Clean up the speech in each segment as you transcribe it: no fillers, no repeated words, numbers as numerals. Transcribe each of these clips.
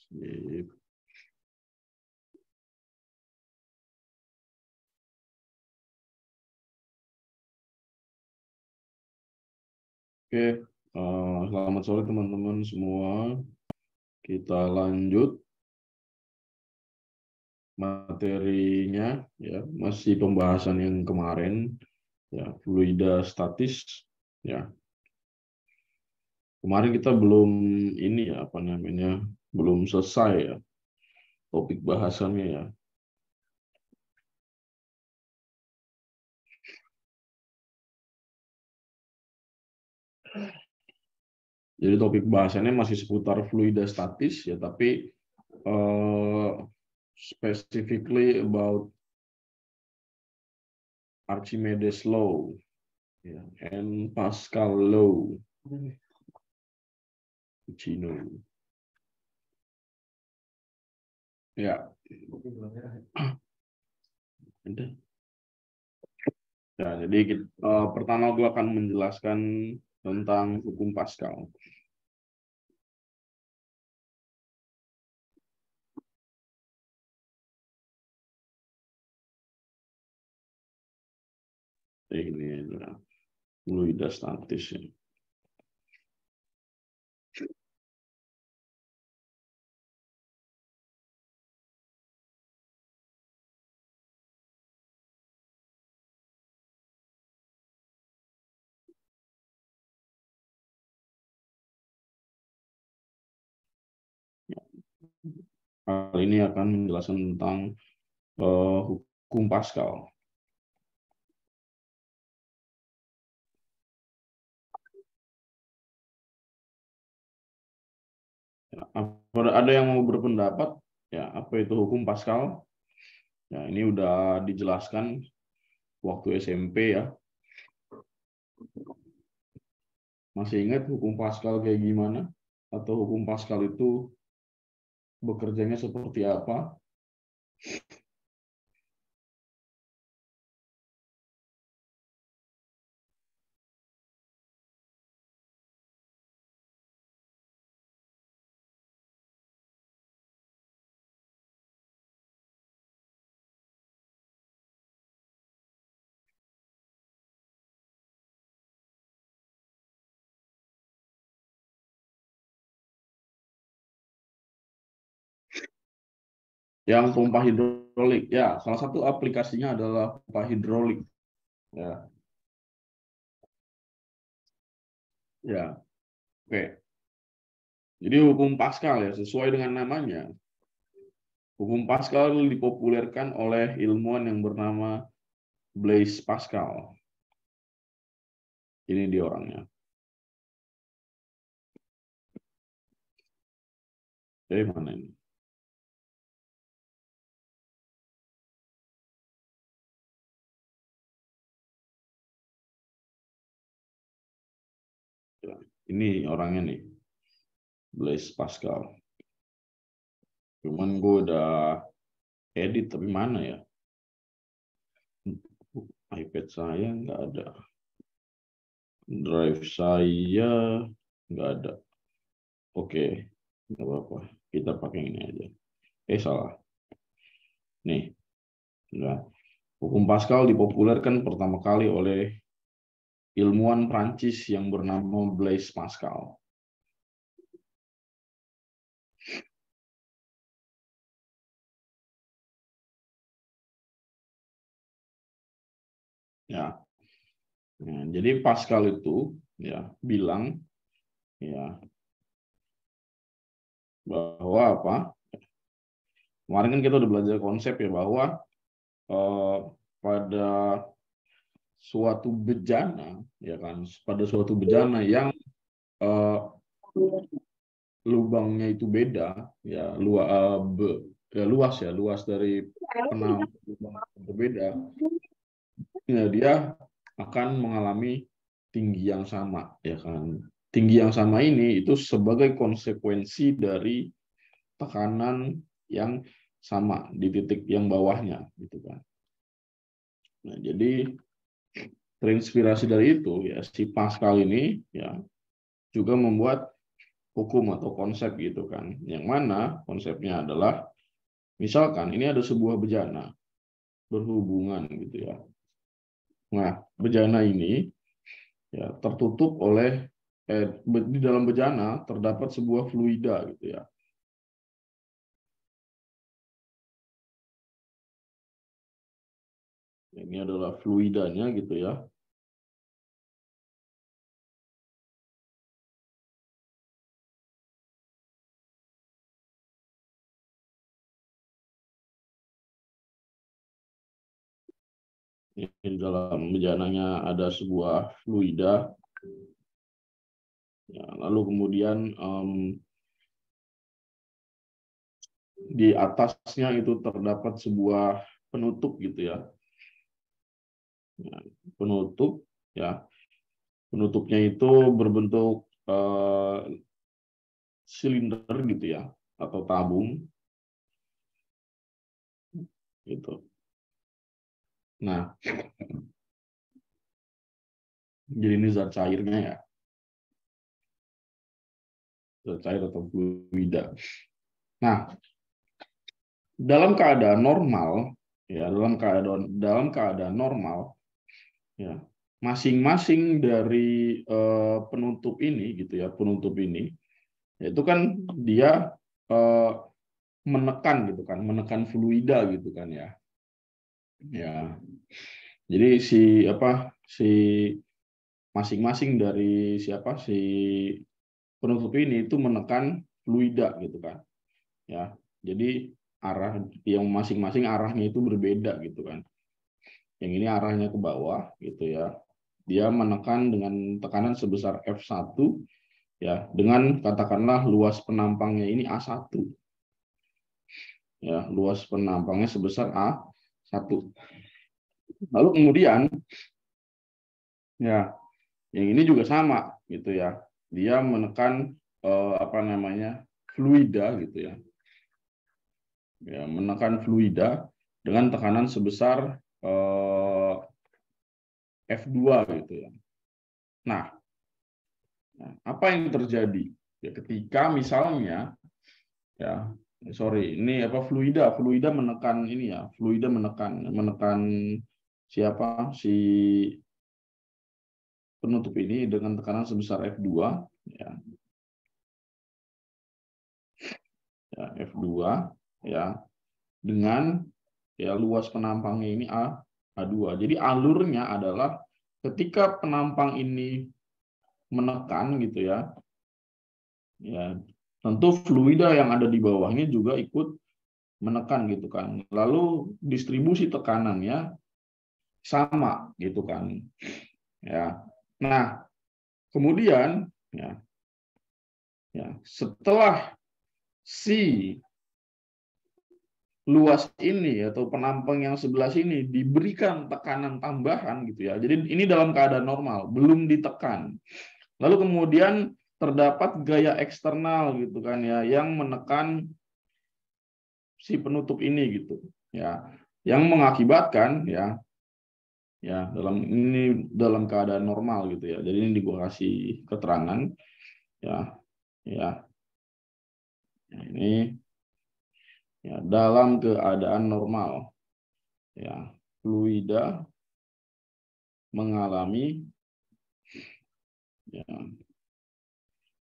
Sip. Oke, selamat sore teman-teman semua. Kita lanjut materinya, ya, masih pembahasan yang kemarin, ya, fluida statis, ya. Kemarin kita belum ini ya, apa namanya, belum selesai ya topik bahasannya ya. Jadi topik bahasannya masih seputar fluida statis ya, tapi specifically about Archimedes law, ya, and Pascal law. Cino. Ya. Ya, jadi pertama gue akan menjelaskan tentang hukum Pascal. Ini adalah fluida statis. Ya. Hal ini akan menjelaskan tentang hukum Pascal. Ya, ada yang mau berpendapat? Ya, apa itu hukum Pascal? Ya, ini udah dijelaskan waktu SMP ya. Masih ingat hukum Pascal kayak gimana? Atau hukum Pascal itu bekerjanya seperti apa? Yang pompa hidrolik, ya, salah satu aplikasinya adalah pompa hidrolik. Ya, ya, oke. Jadi hukum Pascal ya, sesuai dengan namanya. Hukum Pascal dipopulerkan oleh ilmuwan yang bernama Blaise Pascal. Ini dia orangnya. Dari mana ini? Ya, ini orangnya nih, Blaise Pascal. Cuman gue udah edit, tapi mana ya? iPad saya nggak ada. Drive saya nggak ada. Oke, nggak apa-apa. Kita pakai ini aja. Salah. Nih, enggak. Hukum Pascal dipopulerkan pertama kali oleh ilmuwan Prancis yang bernama Blaise Pascal. Ya, nah, jadi Pascal itu ya bilang ya bahwa apa? Kemarin kan kita udah belajar konsep ya bahwa eh, pada suatu bejana ya kan, pada suatu bejana yang eh, lubangnya itu beda ya, luas ya, luas dari penam lubang yang berbeda, ya, dia akan mengalami tinggi yang sama ya kan. Tinggi yang sama ini itu sebagai konsekuensi dari tekanan yang sama di titik yang bawahnya gitu kan. Nah, jadi terinspirasi dari itu ya si Pascal ini ya juga membuat hukum atau konsep gitu kan. Yang mana konsepnya adalah misalkan ini ada sebuah bejana berhubungan gitu ya. Nah, bejana ini ya tertutup oleh di dalam bejana terdapat sebuah fluida gitu ya. Ini adalah fluidanya gitu ya. Di dalam bejananya ada sebuah fluida. Ya, lalu kemudian di atasnya itu terdapat sebuah penutup gitu ya. Penutup ya. Penutupnya itu berbentuk silinder gitu ya atau tabung gitu. Nah, jadi ini zat cairnya ya. Zat cair atau fluida. Nah, dalam keadaan normal ya, dalam keadaan normal ya, masing-masing dari penutup ini gitu ya, penutup ini itu kan dia menekan gitu kan, menekan fluida gitu kan ya. Ya. Jadi si masing-masing dari si penutup ini itu menekan fluida gitu kan. Ya. Jadi arah yang masing-masing arahnya itu berbeda gitu kan. Yang ini arahnya ke bawah gitu ya. Dia menekan dengan tekanan sebesar F1 ya, dengan katakanlah luas penampangnya ini A1. Ya, luas penampangnya sebesar A1. Lalu kemudian ya, yang ini juga sama gitu ya. Dia menekan apa namanya? Fluida gitu ya. Ya, menekan fluida dengan tekanan sebesar F2 gitu ya. Nah, apa yang terjadi? Ya, ketika misalnya ya, ini apa fluida menekan ini ya, fluida menekan siapa si penutup ini dengan tekanan sebesar F2 ya, F2 ya, dengan ya luas penampangnya ini A2. Jadi alurnya adalah ketika penampang ini menekan gitu ya, ya tentu fluida yang ada di bawahnya juga ikut menekan gitu kan. Lalu distribusi tekanannya sama gitu kan. Ya. Nah, kemudian setelah si luas ini atau penampang yang sebelah sini diberikan tekanan tambahan gitu ya. Jadi ini dalam keadaan normal, belum ditekan. Lalu kemudian terdapat gaya eksternal gitu kan ya yang menekan si penutup ini gitu ya. Yang mengakibatkan dalam keadaan normal gitu ya. Jadi ini gua kasih keterangan ya. Ini ya, dalam keadaan normal ya, fluida mengalami ya,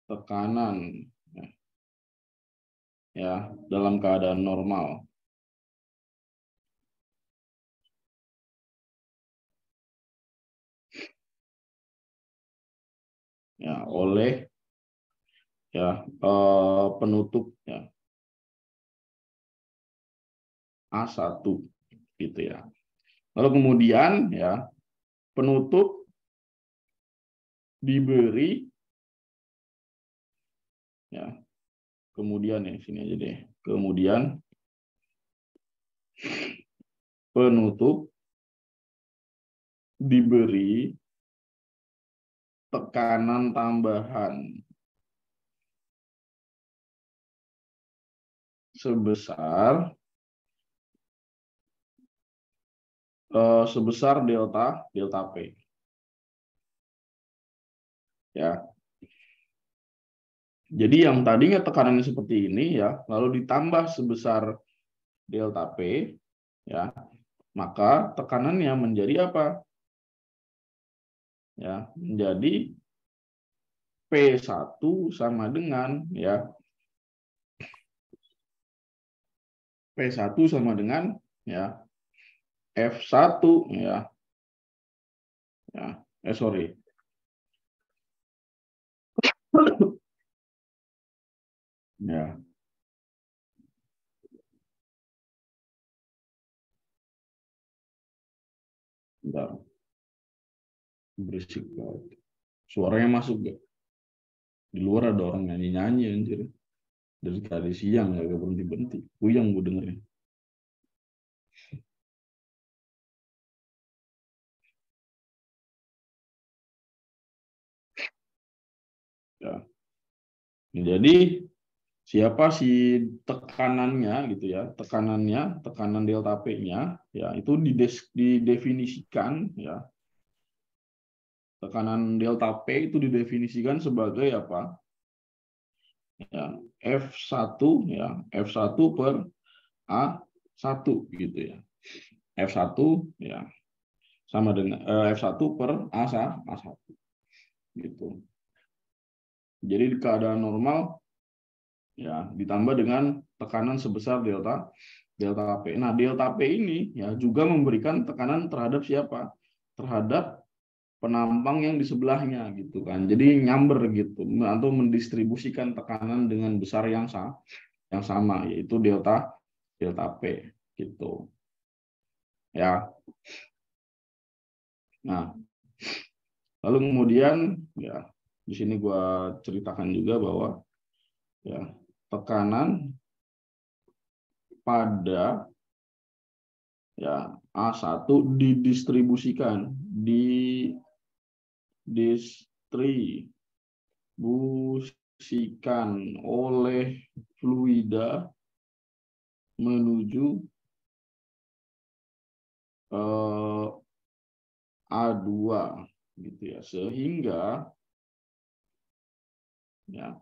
tekanan ya dalam keadaan normal ya oleh penutup ya A1 gitu ya. Lalu kemudian ya penutup diberi ya, kemudian ya sini aja deh. Kemudian penutup diberi tekanan tambahan sebesar delta P. Ya. Jadi yang tadinya tekanannya seperti ini ya, lalu ditambah sebesar delta P ya, maka tekanannya menjadi apa? Ya, menjadi P1 sama dengan ya P1 sama dengan ya F1 ya. Sorry. Ya, bentar. Berisik banget. Suaranya masuk gak? Di luar ada orang nyanyi-nyanyi anjir. Dari tadi siang gak berhenti-berhenti. Puyeng gue dengerin. Ya. Jadi siapa si tekanannya gitu ya, tekanan delta P-nya ya itu didefinisikan ya, tekanan delta P itu didefinisikan sebagai apa? Ya, F1 ya, F1 per A1 gitu ya. F1 ya sama dengan F1 per A1 gitu. Jadi di keadaan normal ya ditambah dengan tekanan sebesar delta P. Nah, delta P ini ya juga memberikan tekanan terhadap siapa? Terhadap penampang yang di sebelahnya gitu kan. Jadi nyamber gitu atau mendistribusikan tekanan dengan besar yang sama yaitu delta P gitu. Ya. Nah, lalu kemudian ya di sini gua ceritakan juga bahwa ya tekanan pada ya A1 didistribusikan oleh fluida menuju A2 gitu ya, sehingga ya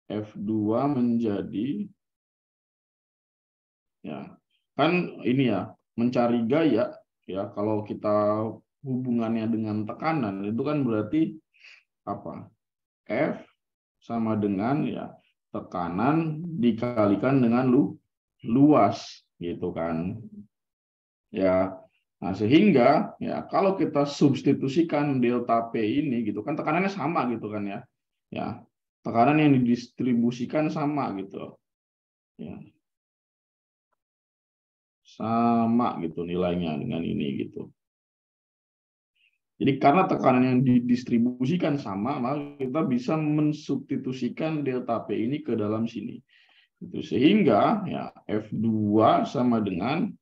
F2 menjadi ya kan ini ya mencari gaya ya, kalau kita hubungannya dengan tekanan itu kan berarti apa? F sama dengan ya tekanan dikalikan dengan luas gitu kan. Ya. Nah, sehingga ya kalau kita substitusikan delta P ini gitu kan tekanannya sama gitu kan ya. Ya. Tekanan yang didistribusikan sama gitu. Ya. Sama gitu nilainya dengan ini gitu. Jadi karena tekanan yang didistribusikan sama, maka kita bisa mensubstitusikan delta P ini ke dalam sini. Itu sehingga ya F2 sama dengan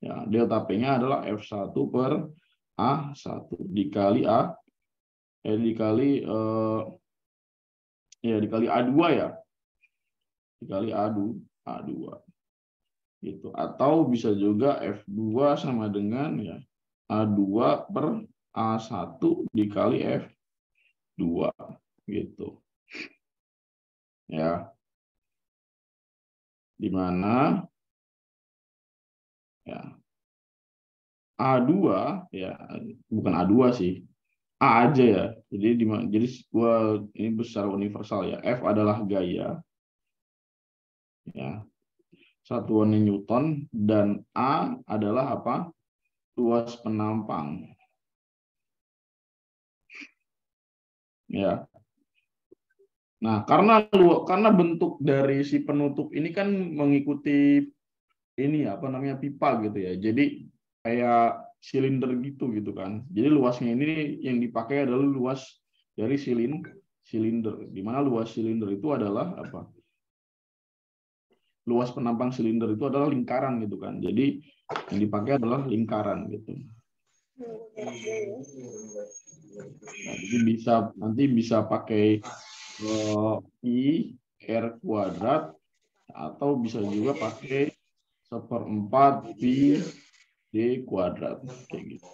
ya delta P-nya adalah F1 per A1 dikali dikali A2 ya. Dikali A2 gitu. Atau bisa juga F2 sama dengan ya A2 per A1 dikali F2 gitu. Ya. Di mana ya A2 ya bukan A2 sih. A aja ya. Jadi gua ini besar universal ya. F adalah gaya ya. Satuannya Newton dan A adalah apa? Luas penampang. Ya. Nah, karena bentuk dari si penutup ini kan mengikuti ini apa namanya pipa gitu ya. Jadi kayak silinder gitu kan. Jadi luasnya ini yang dipakai adalah luas dari silinder. Di mana luas silinder itu adalah apa? Luas penampang silinder itu adalah lingkaran gitu kan. Jadi yang dipakai adalah lingkaran gitu. Nah, jadi nanti bisa pakai I R kuadrat atau bisa juga pakai 1/4 pi D kuadrat kayak gitu.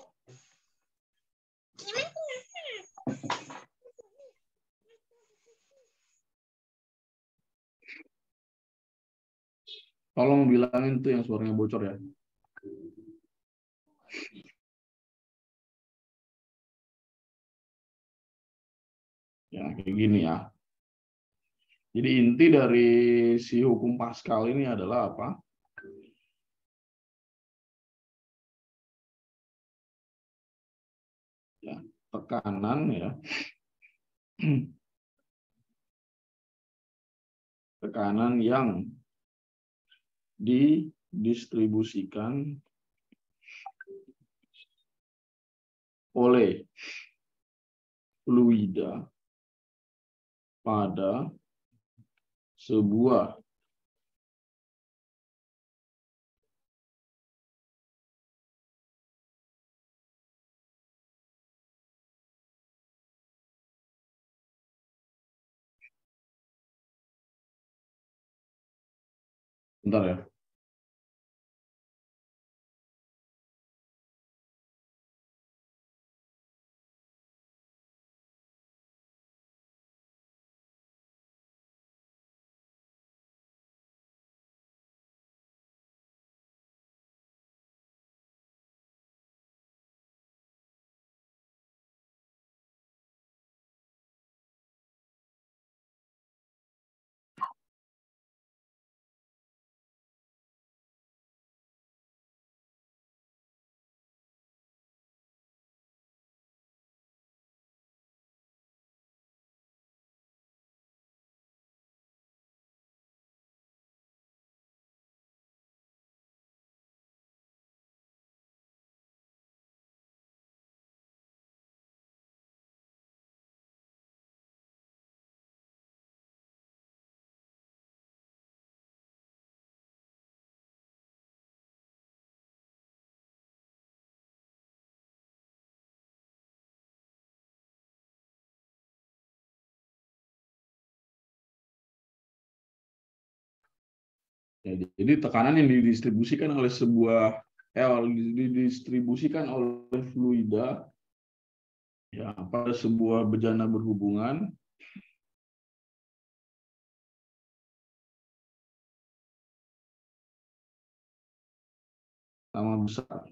Tolong bilangin tuh yang suaranya bocor ya. Ya, kayak gini ya. Jadi inti dari si hukum Pascal ini adalah apa? Ya, tekanan ya. Tekanan yang didistribusikan oleh fluida pada sebuah bentar ya. Ya, jadi tekanan yang didistribusikan oleh didistribusikan oleh fluida ya pada sebuah bejana berhubungan sama besar.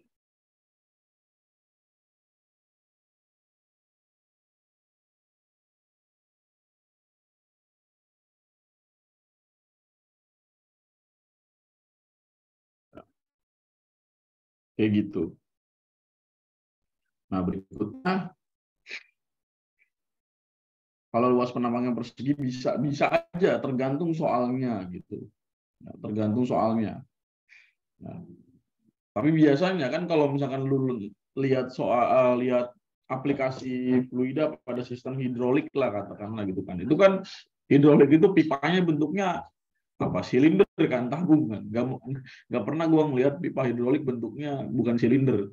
Kayak gitu. Nah, berikutnya kalau luas penambangan persegi bisa aja tergantung soalnya gitu. Ya, tergantung soalnya. Nah, tapi biasanya kan kalau misalkan lu lihat lihat aplikasi fluida pada sistem hidrolik lah katakanlah gitu kan. Itu kan hidrolik itu pipanya bentuknya apa silinder kan, tabung kan. Nggak pernah gua ngelihat pipa hidrolik bentuknya bukan silinder.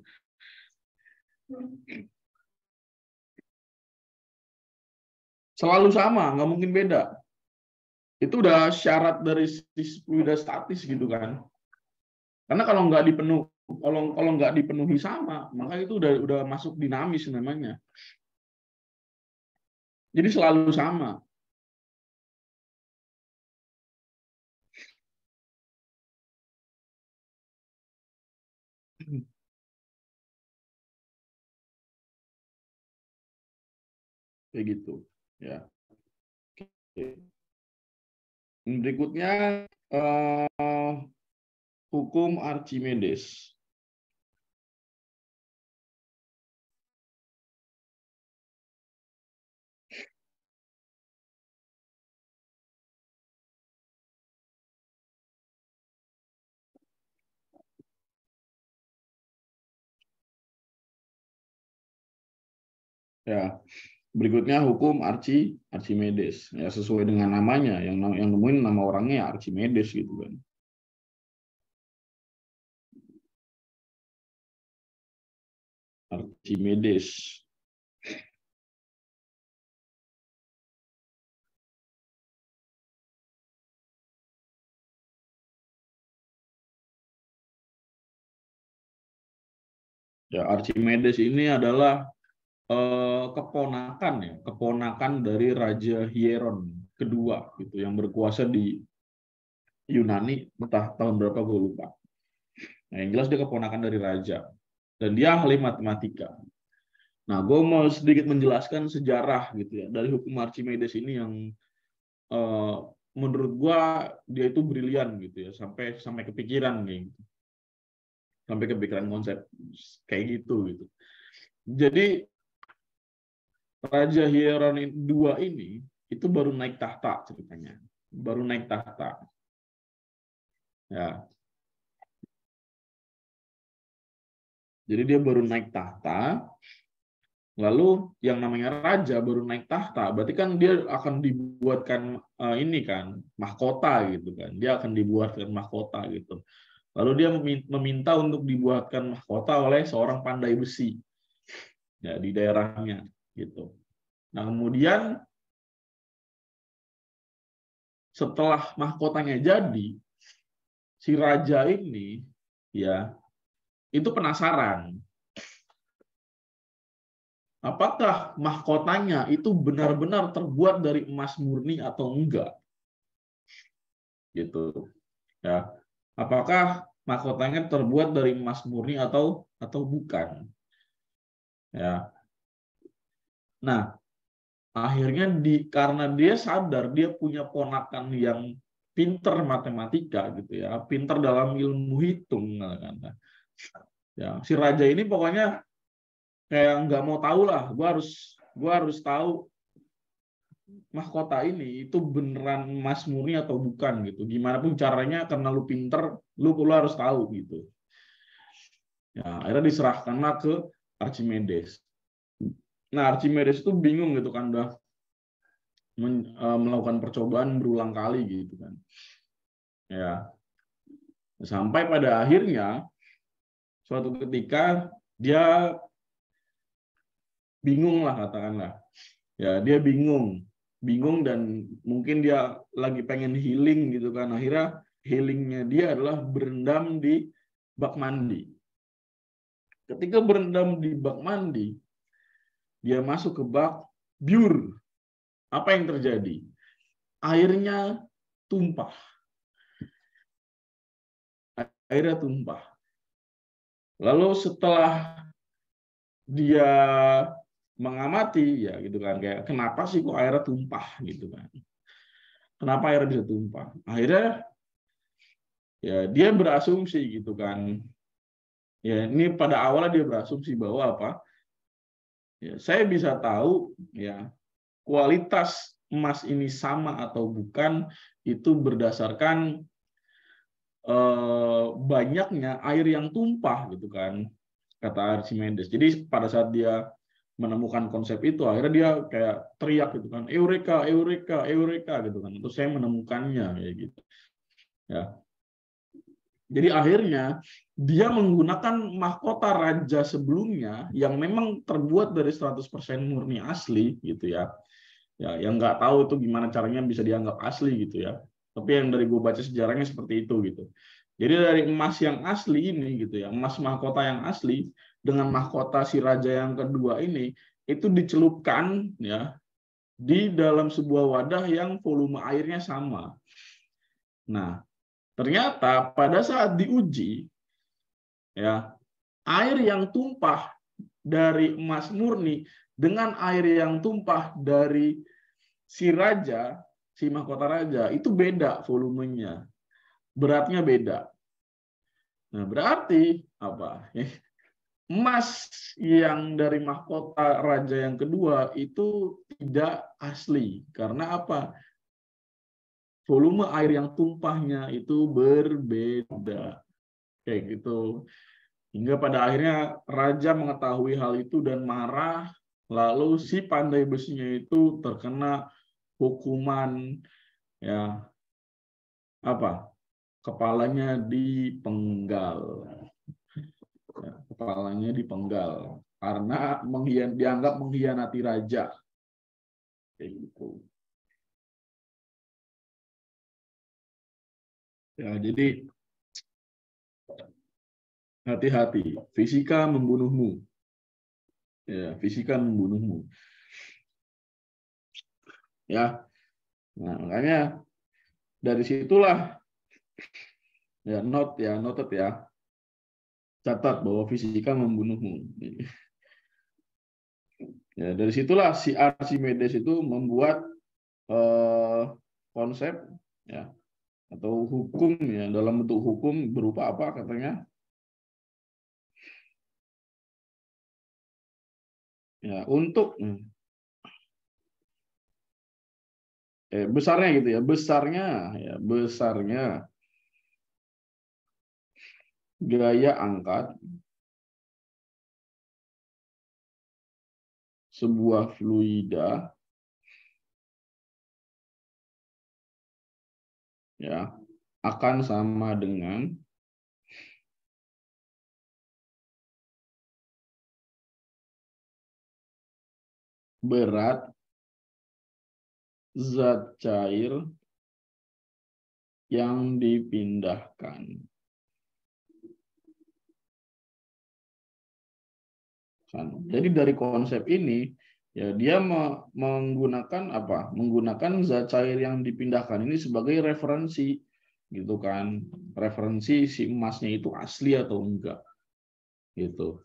Selalu sama, nggak mungkin beda. Itu udah syarat dari fluida statis gitu kan. Karena kalau nggak dipenuhi sama, maka itu udah masuk dinamis namanya. Jadi selalu sama. Kayak gitu. Ya. Berikutnya hukum Archimedes. Ya, berikutnya hukum Archimedes. Ya sesuai dengan namanya, yang nemuin nama orangnya ya Archimedes gitu kan. Archimedes. Ya, Archimedes ini adalah keponakan dari Raja Hieron kedua gitu yang berkuasa di Yunani, entah tahun berapa gue lupa. Nah, yang jelas dia keponakan dari raja dan dia ahli matematika. Nah, gue mau sedikit menjelaskan sejarah gitu ya dari hukum Archimedes ini yang eh, menurut gue dia itu brilian gitu ya, sampai kepikiran gitu, sampai kepikiran konsep kayak gitu. Jadi Raja Hieron II ini itu baru naik tahta ceritanya, baru naik tahta. Ya, jadi dia baru naik tahta. Lalu yang namanya raja baru naik tahta, berarti kan dia akan dibuatkan ini kan mahkota gitu kan. Dia akan dibuatkan mahkota gitu. Lalu dia meminta untuk dibuatkan mahkota oleh seorang pandai besi ya di daerahnya gitu. Nah, kemudian setelah mahkotanya jadi, si raja ini ya itu penasaran apakah mahkotanya itu benar-benar terbuat dari emas murni atau enggak gitu. Ya, apakah mahkotanya terbuat dari emas murni atau bukan? Ya, nah akhirnya karena dia sadar dia punya ponakan yang pinter matematika gitu ya, pinter dalam ilmu hitung kan. Ya, si raja ini pokoknya kayak nggak mau tahu lah, gua harus tahu mahkota ini itu beneran emas murni atau bukan gitu. Gimana pun caranya karena lu pinter, lu harus tahu gitu. Ya, akhirnya diserahkanlah ke Archimedes. Nah, Archimedes itu bingung gitu kan, udah melakukan percobaan berulang kali gitu kan. Ya, sampai pada akhirnya suatu ketika dia bingung lah katakanlah. Ya, dia bingung dan mungkin dia lagi pengen healing gitu kan. Akhirnya healingnya dia adalah berendam di bak mandi. Ketika berendam di bak mandi, dia masuk ke bak, biur. Apa yang terjadi? Airnya tumpah. Airnya tumpah. Lalu setelah dia mengamati ya gitu kan, kayak kenapa sih kok airnya tumpah gitu kan? Kenapa airnya bisa tumpah? Akhirnya ya dia berasumsi gitu kan. Ya ini pada awalnya dia berasumsi bahwa apa? Ya, saya bisa tahu ya kualitas emas ini sama atau bukan itu berdasarkan banyaknya air yang tumpah gitu kan, kata Archimedes. Jadi pada saat dia menemukan konsep itu akhirnya dia kayak teriak gitu kan, eureka eureka eureka gitu kan, terus saya menemukannya kayak gitu ya. Jadi akhirnya dia menggunakan mahkota raja sebelumnya yang memang terbuat dari 100% murni asli gitu ya. Ya, yang nggak tahu itu gimana caranya bisa dianggap asli gitu ya. Tapi yang dari gue baca sejarahnya seperti itu gitu. Jadi dari emas yang asli ini gitu ya, emas mahkota yang asli dengan mahkota si raja yang kedua ini itu dicelupkan ya di dalam sebuah wadah yang volume airnya sama. Nah, ternyata pada saat diuji ya, air yang tumpah dari emas murni dengan air yang tumpah dari si raja, si mahkota raja itu beda volumenya, beratnya beda. Nah, berarti apa? Emas yang dari mahkota raja yang kedua itu tidak asli. Karena apa? Volume air yang tumpahnya itu berbeda. Kayak gitu. Hingga pada akhirnya raja mengetahui hal itu dan marah. Lalu si pandai besinya itu terkena hukuman ya apa? Kepalanya dipenggal. Ya, kepalanya dipenggal karena dianggap mengkhianati raja. Kayak gitu. Ya, jadi hati-hati. Fisika membunuhmu. Ya, fisika membunuhmu. Ya, nah, makanya dari situlah Ya, noted ya. Catat bahwa fisika membunuhmu. Ya, dari situlah si Archimedes itu membuat eh, konsep ya atau hukum ya dalam bentuk hukum berupa apa katanya ya untuk besarnya gitu ya besarnya gaya angkat sebuah fluida ya akan sama dengan berat zat cair yang dipindahkan. Jadi dari konsep ini ya dia menggunakan apa? Menggunakan zat cair yang dipindahkan ini sebagai referensi gitu kan. Referensi si emasnya itu asli atau enggak gitu.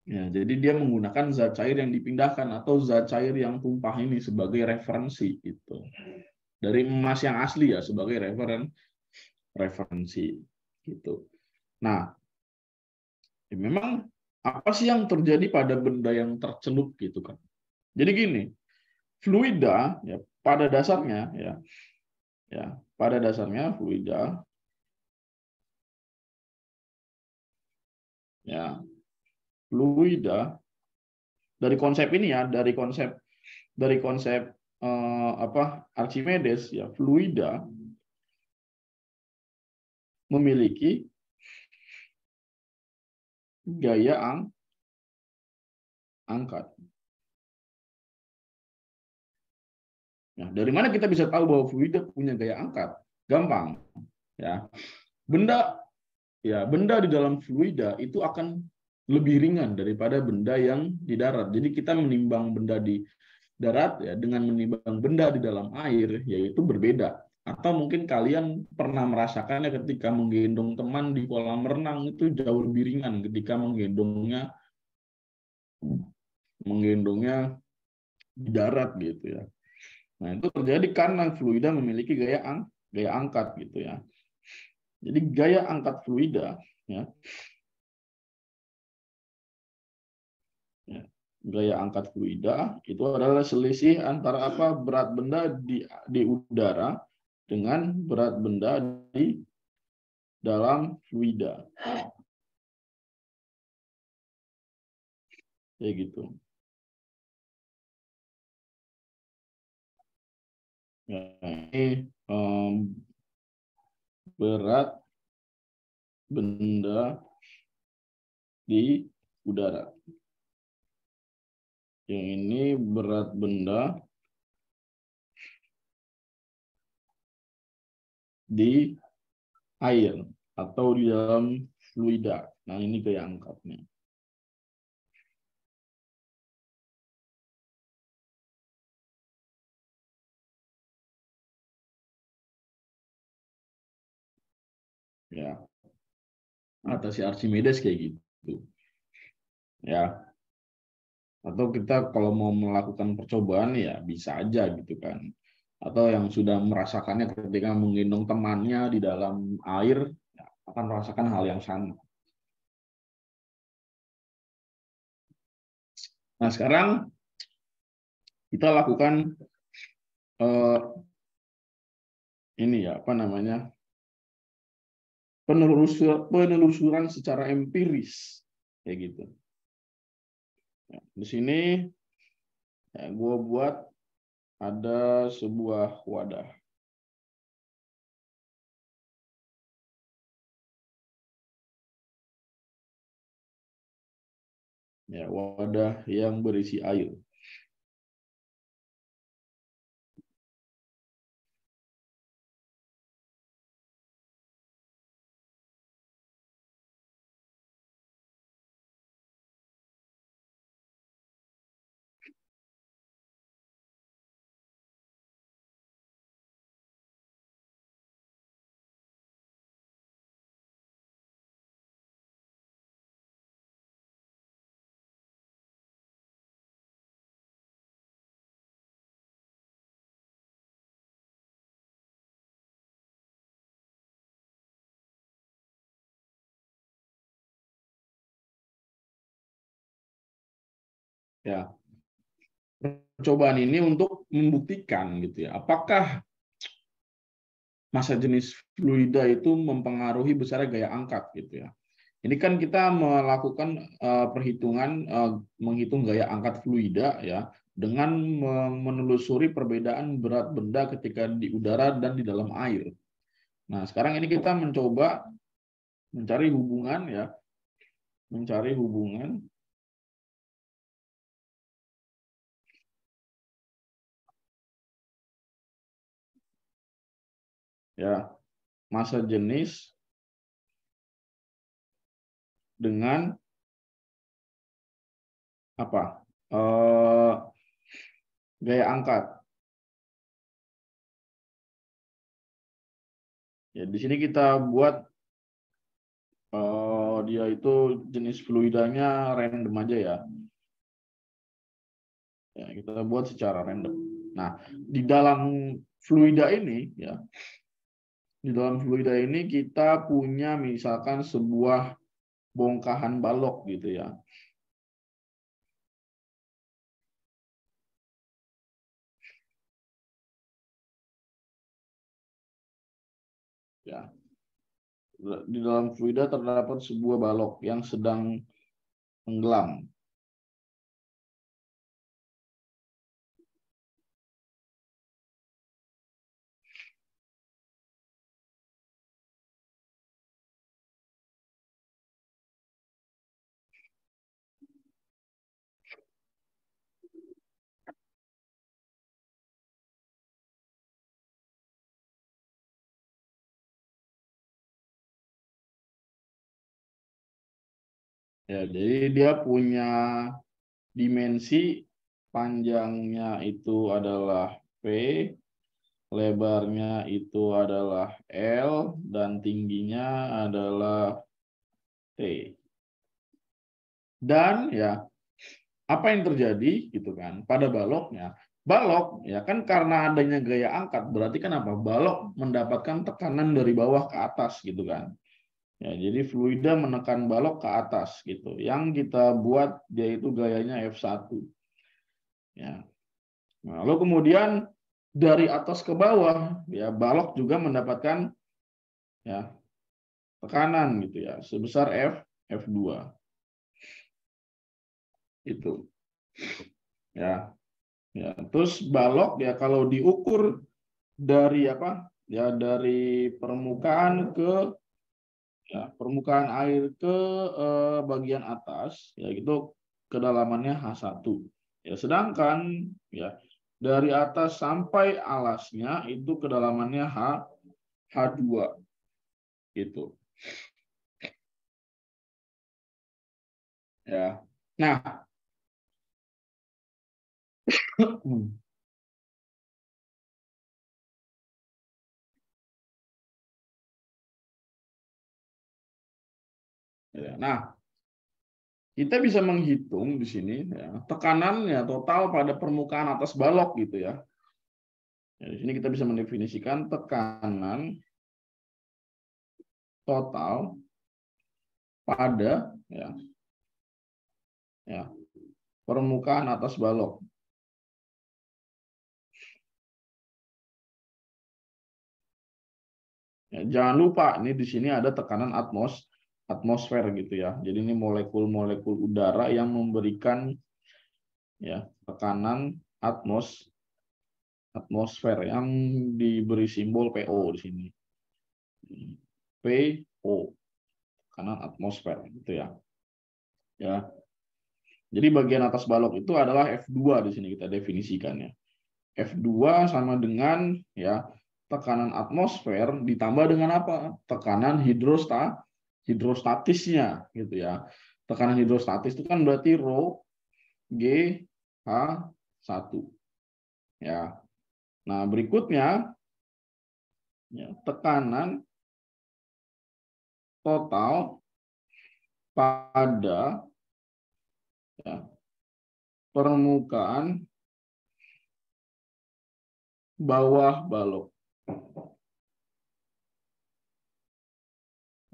Ya, jadi dia menggunakan zat cair yang dipindahkan atau zat cair yang tumpah ini sebagai referensi itu. Dari emas yang asli ya sebagai referensi gitu. Nah, ya memang apa sih yang terjadi pada benda yang tercelup gitu kan? Jadi gini, fluida ya pada dasarnya pada dasarnya ya fluida dari konsep ini ya dari konsep apa Archimedes ya fluida memiliki gaya angkat. Nah, dari mana kita bisa tahu bahwa fluida punya gaya angkat? Gampang ya. Benda benda di dalam fluida itu akan lebih ringan daripada benda yang di darat. Jadi kita menimbang benda di darat ya dengan menimbang benda di dalam air yaitu berbeda. Atau mungkin kalian pernah merasakannya ketika menggendong teman di kolam renang itu jauh lebih ringan ketika menggendongnya di darat gitu ya. Nah, itu terjadi karena fluida memiliki gaya angkat gitu ya. Jadi gaya angkat fluida ya, ya gaya angkat fluida itu adalah selisih antara apa berat benda di udara dengan berat benda di dalam fluida. Kayak gitu. Ya, ini berat benda di udara. Yang ini berat benda di air atau di dalam fluida. Nah, ini gaya angkatnya. Ya, atas si Archimedes kayak gitu. Ya, atau kita kalau mau melakukan percobaan ya bisa aja gitu kan. Atau yang sudah merasakannya ketika menggendong temannya di dalam air ya, akan merasakan hal yang sama. Nah, sekarang kita lakukan eh, ini ya apa namanya penelusuran secara empiris kayak gitu. Ya, di sini ya, gue buat ada sebuah wadah. Ya, wadah yang berisi air. Ya, percobaan ini untuk membuktikan gitu ya, apakah massa jenis fluida itu mempengaruhi besarnya gaya angkat gitu ya. Ini kan kita melakukan perhitungan menghitung gaya angkat fluida ya dengan menelusuri perbedaan berat benda ketika di udara dan di dalam air. Nah, sekarang ini kita mencoba mencari hubungan ya, mencari hubungan ya massa jenis dengan apa? Gaya angkat. Ya, di sini kita buat dia itu jenis fluidanya random aja ya. Ya, kita buat secara random. Nah, di dalam fluida ini ya, di dalam fluida ini kita punya misalkan sebuah bongkahan balok gitu ya. Ya. Di dalam fluida terdapat sebuah balok yang sedang tenggelam. Ya, jadi dia punya dimensi panjangnya itu adalah P, lebarnya itu adalah L, dan tingginya adalah T. Dan ya, apa yang terjadi gitu kan pada baloknya? Balok ya kan karena adanya gaya angkat berarti kan apa? Balok mendapatkan tekanan dari bawah ke atas gitu kan. Ya, jadi fluida menekan balok ke atas gitu. Yang kita buat dia itu gayanya F1. Ya. Nah, lalu kemudian dari atas ke bawah ya balok juga mendapatkan ya tekanan gitu ya sebesar F2 itu. Ya. Ya, terus balok ya kalau diukur dari apa? Ya dari permukaan ke ya permukaan air ke bagian atas ya itu kedalamannya H1. Ya sedangkan ya dari atas sampai alasnya itu kedalamannya H2 gitu. Ya. Nah, ya, nah kita bisa menghitung di sini ya, tekanannya total pada permukaan atas balok gitu ya. Ya, di sini kita bisa mendefinisikan tekanan total pada ya permukaan atas balok. Ya, jangan lupa ini di sini ada tekanan atmosfer gitu ya. Jadi ini molekul-molekul udara yang memberikan ya tekanan atmosfer yang diberi simbol PO di sini. PO, tekanan atmosfer gitu ya. Ya. Jadi bagian atas balok itu adalah F2 di sini kita definisikannya. F2 sama dengan ya tekanan atmosfer ditambah dengan apa? Tekanan hidrostatisnya gitu ya. Tekanan hidrostatis itu kan berarti rho G H1 ya. Nah, berikutnya ya, tekanan total pada ya, permukaan bawah balok.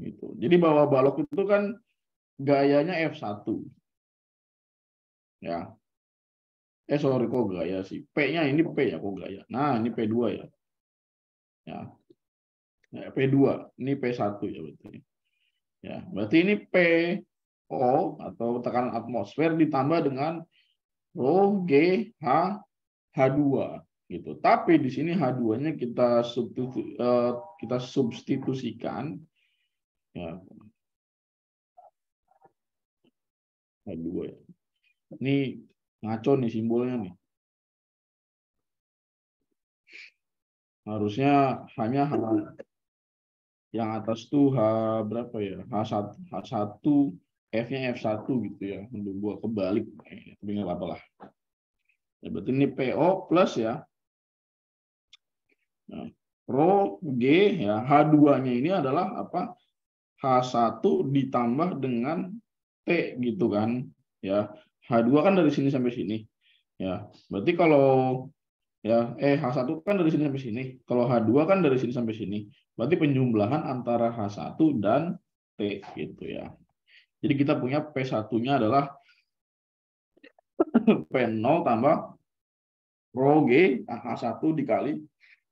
Gitu. Jadi bawah balok itu kan gayanya F1 ya. sorry, kok gaya sih. P-nya ini P ya, kok gaya. Nah, ini P2 ya. Ya. Ya, P2. Ini P1 ya berarti. Ya, berarti ini PO atau tekanan atmosfer ditambah dengan Rho G H2 gitu. Tapi di sini H2-nya kita substitusikan ya, H2 ya. Ini ngaco nih simbolnya nih. Harusnya hanya yang atas tuh H berapa ya? H1, F-nya F1 gitu ya. Untuk gua kebalik. Tapi nggak apa-apa lah. Ya, berarti ini PO plus ya. Nah, Rho G ya, H2-nya ini adalah apa? H1 ditambah dengan T gitu kan. Ya, H2 kan dari sini sampai sini. Ya, berarti kalau ya H1 kan dari sini sampai sini. Kalau H2 kan dari sini sampai sini. Berarti penjumlahan antara H1 dan T gitu ya. Jadi kita punya P1-nya adalah P0 tambah Rho G H1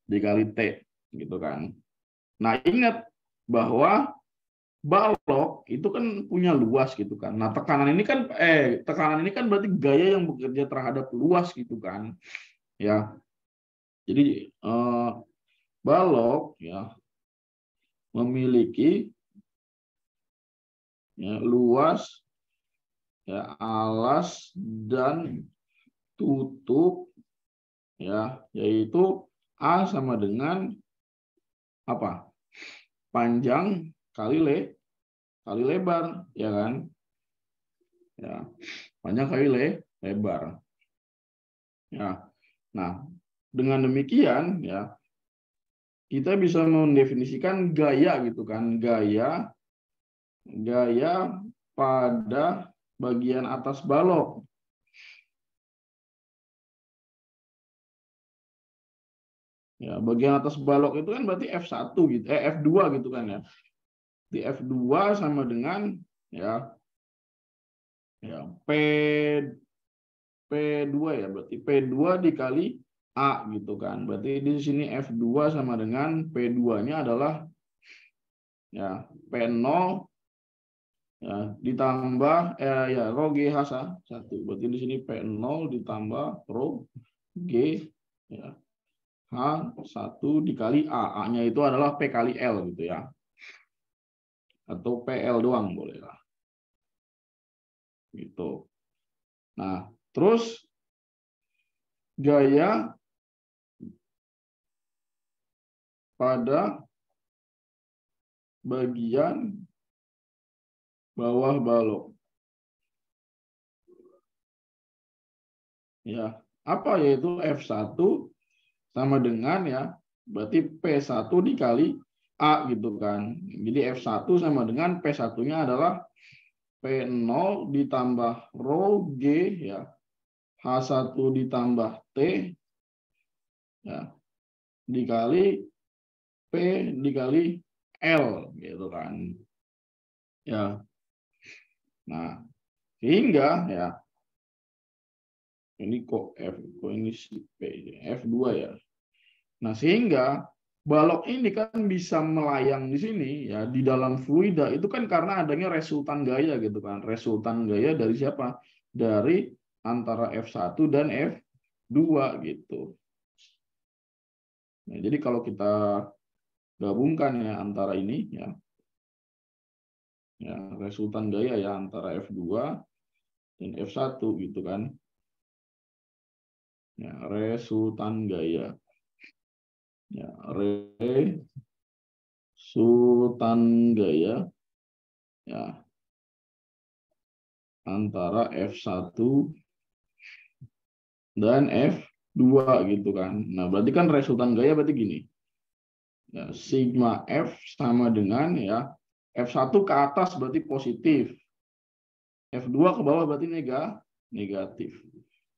dikali T gitu kan. Nah, ingat bahwa balok itu kan punya luas gitu kan. Nah, tekanan ini kan berarti gaya yang bekerja terhadap luas gitu kan. Ya. Jadi balok ya memiliki ya, luas ya alas dan tutup ya, yaitu A sama dengan apa? Panjang kali lebar ya kan? Ya. Panjang kali lebar. Ya. Nah, dengan demikian ya kita bisa mendefinisikan gaya gitu kan, gaya pada bagian atas balok. Ya, bagian atas balok itu kan berarti F1 gitu, F2 gitu kan ya. Di F2 sama dengan ya P2 ya, berarti P2 dikali A gitu kan. Berarti di sini F2 sama dengan P2-nya adalah ya P0 ya ditambah ya Rho G H1. Berarti di sini P0 ditambah Rho G ya H1 dikali A. A-nya itu adalah P kali L gitu ya. Atau PL doang boleh lah. Gitu. Nah, terus gaya pada bagian bawah balok. Ya, apa yaitu F1 sama dengan ya, berarti P1 dikali A gitu kan. Jadi F1 sama dengan P1-nya adalah P0 ditambah Rho G ya, H1 ditambah T ya, dikali P dikali L gitu kan. Ya. Nah, sehingga ya ini kok ini P F2 ya. Nah, sehingga balok ini kan bisa melayang di sini ya di dalam fluida itu kan karena adanya resultan gaya gitu kan. Resultan gaya dari siapa? Dari antara F1 dan F2 gitu. Nah, jadi kalau kita gabungkan ya antara ini ya resultan gaya ya antara F2 dan F1 gitu kan. Ya, resultan gaya. Ya, resultan gaya ya antara F1 dan F2 gitu kan. Nah, berarti kan resultan gaya berarti gini. Ya, sigma F sama dengan ya F1 ke atas berarti positif. F2 ke bawah berarti negatif.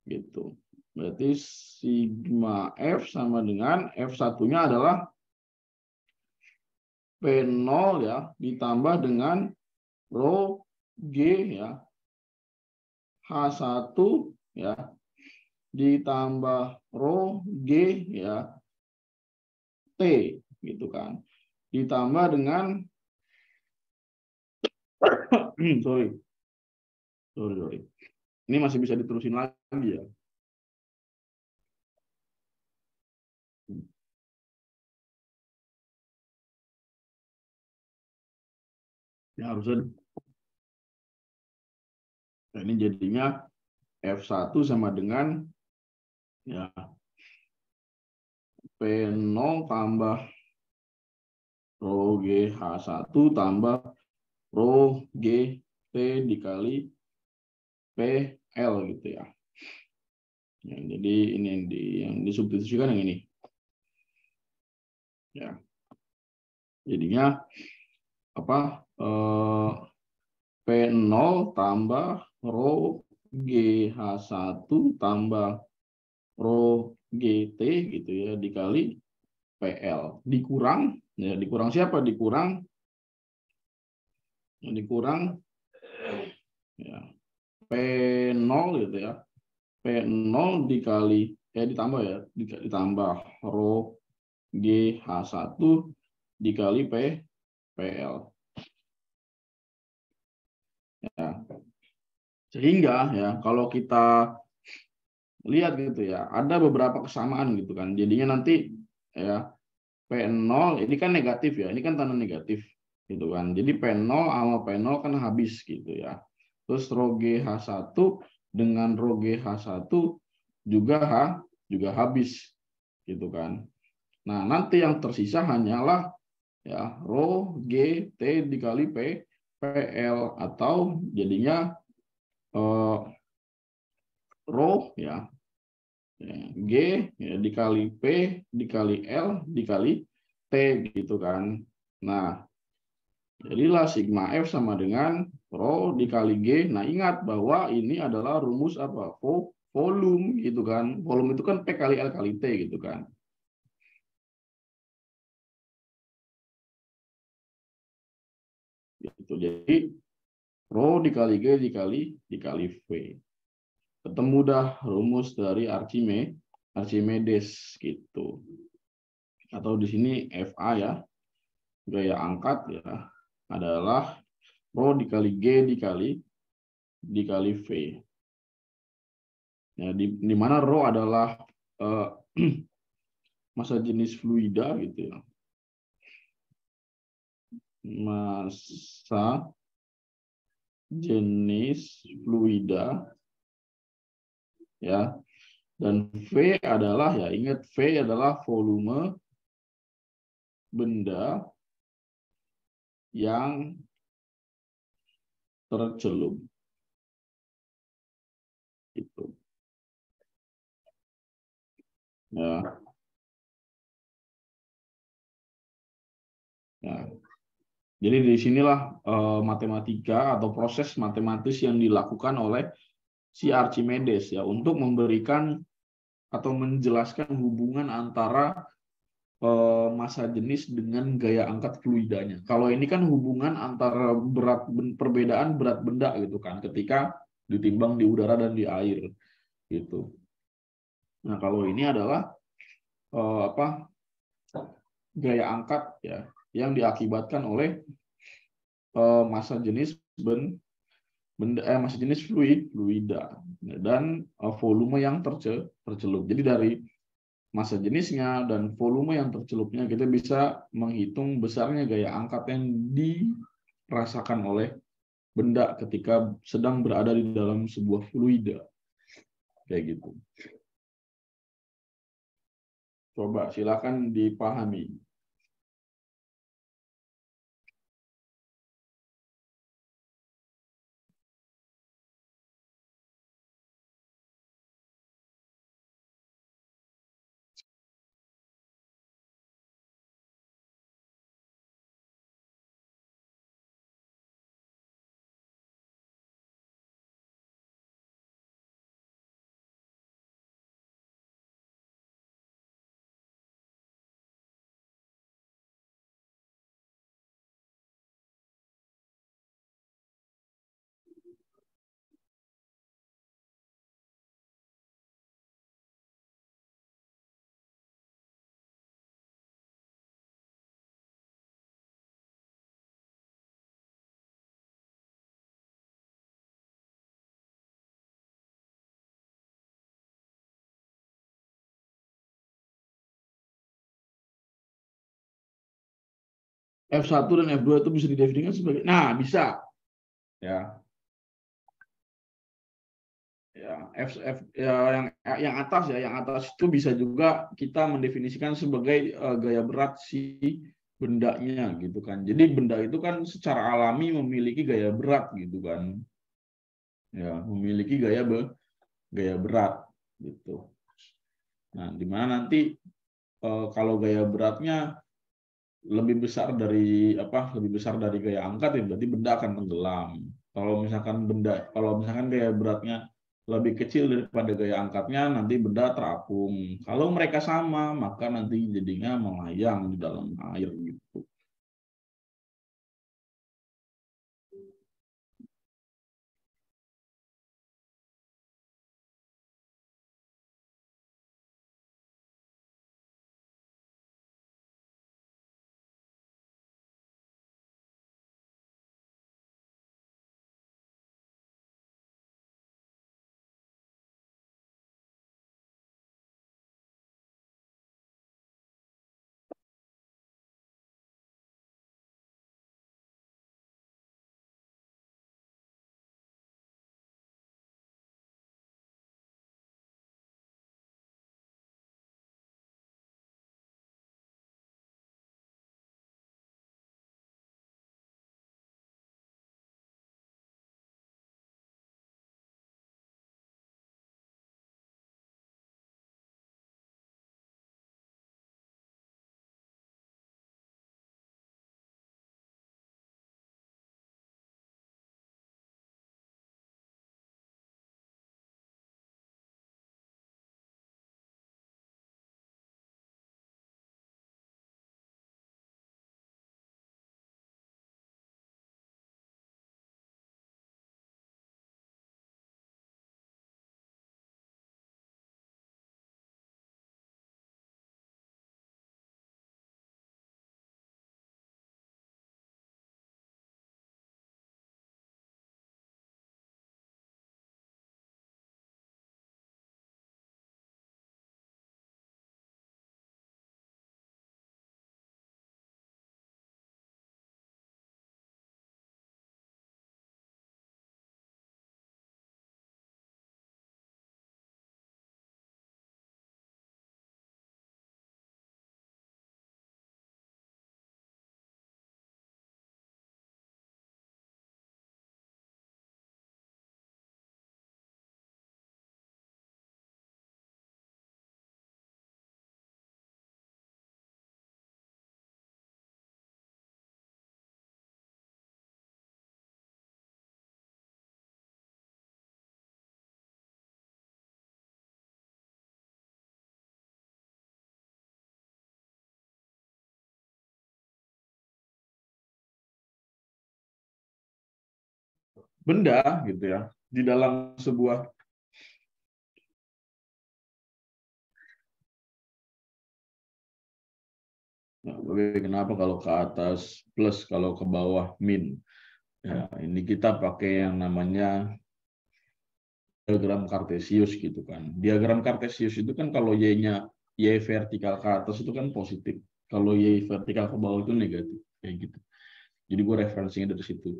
Gitu. Berarti sigma F sama dengan F1-nya adalah P0 ya ditambah dengan Rho G ya H1 ya ditambah rho G ya T gitu kan. Ditambah dengan sorry. Ini masih bisa diterusin lagi ya. Ya harusnya nah, ini jadinya F1 sama dengan ya P0 tambah rho GH1 tambah rho GT dikali PL gitu ya. Ya, jadi ini yang disubstitusikan yang ini. Ya. Jadinya apa? P0 tambah rho GH1 tambah rho GT gitu ya dikali PL dikurang ya dikurang siapa? Dikurang ya P0 gitu ya. P0 dikali ditambah ya ditambah rho GH1 dikali PL ya. Sehingga ya kalau kita lihat gitu ya ada beberapa kesamaan gitu kan. Jadinya nanti ya P0 ini kan negatif ya. Ini kan tanda negatif gitu kan. Jadi P0 sama P0 kan habis gitu ya. Terus rho GH1 dengan rho GH1 juga habis gitu kan. Nah, nanti yang tersisa hanyalah ya rho GT dikali PL atau jadinya rho ya G ya, dikali P dikali L dikali T gitu kan. Nah, jadilah sigma F sama dengan rho dikali G. Nah, ingat bahwa ini adalah rumus apa? Volume gitu kan. Volume itu kan P kali L kali T gitu kan. Gitu. Jadi rho dikali G dikali V. Ketemu dah rumus dari Archimedes gitu. Atau di sini FA ya, gaya angkat ya adalah rho dikali G dikali V. Ya, di mana rho adalah massa jenis fluida gitu ya. Massa jenis fluida ya. Dan V adalah ya ingat V adalah volume benda yang tercelup itu. Ya. Ya. Jadi di sinilah matematika atau proses matematis yang dilakukan oleh si Archimedes ya untuk memberikan atau menjelaskan hubungan antara massa jenis dengan gaya angkat fluidanya. Kalau ini kan hubungan antara perbedaan berat benda gitu kan ketika ditimbang di udara dan di air gitu. Nah, kalau ini adalah apa gaya angkat ya yang diakibatkan oleh massa jenis massa jenis fluida dan volume yang tercelup. Jadi dari massa jenisnya dan volume yang tercelupnya kita bisa menghitung besarnya gaya angkat yang dirasakan oleh benda ketika sedang berada di dalam sebuah fluida kayak gitu. Coba silakan dipahami. F1 dan F2 itu bisa didefinisikan sebagai, nah bisa ya, ya ya, yang atas ya, yang atas itu bisa juga kita mendefinisikan sebagai gaya berat si bendanya gitu kan. Jadi benda itu kan secara alami memiliki gaya berat gitu kan, ya memiliki gaya berat gitu. Nah, di mana nanti kalau gaya beratnya lebih besar dari lebih besar dari gaya angkat, ya berarti benda akan tenggelam. Kalau misalkan gaya beratnya lebih kecil daripada gaya angkatnya, nanti benda terapung. Kalau mereka sama, maka nanti jadinya melayang di dalam air gitu. Benda gitu ya, di dalam sebuah, nah, kenapa kalau ke atas plus, kalau ke bawah min. Ya, ini kita pakai yang namanya diagram kartesius gitu kan. Diagram kartesius itu kan kalau y-nya, y vertikal ke atas itu kan positif. Kalau y vertikal ke bawah itu negatif kayak gitu. Jadi gue referensinya dari situ.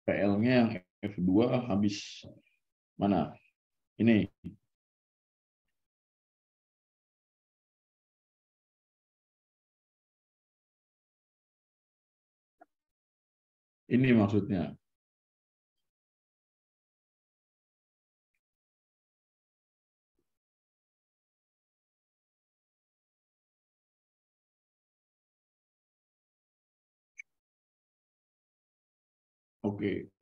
PL-nya yang F2 habis mana? Ini. Ini maksudnya. Oke.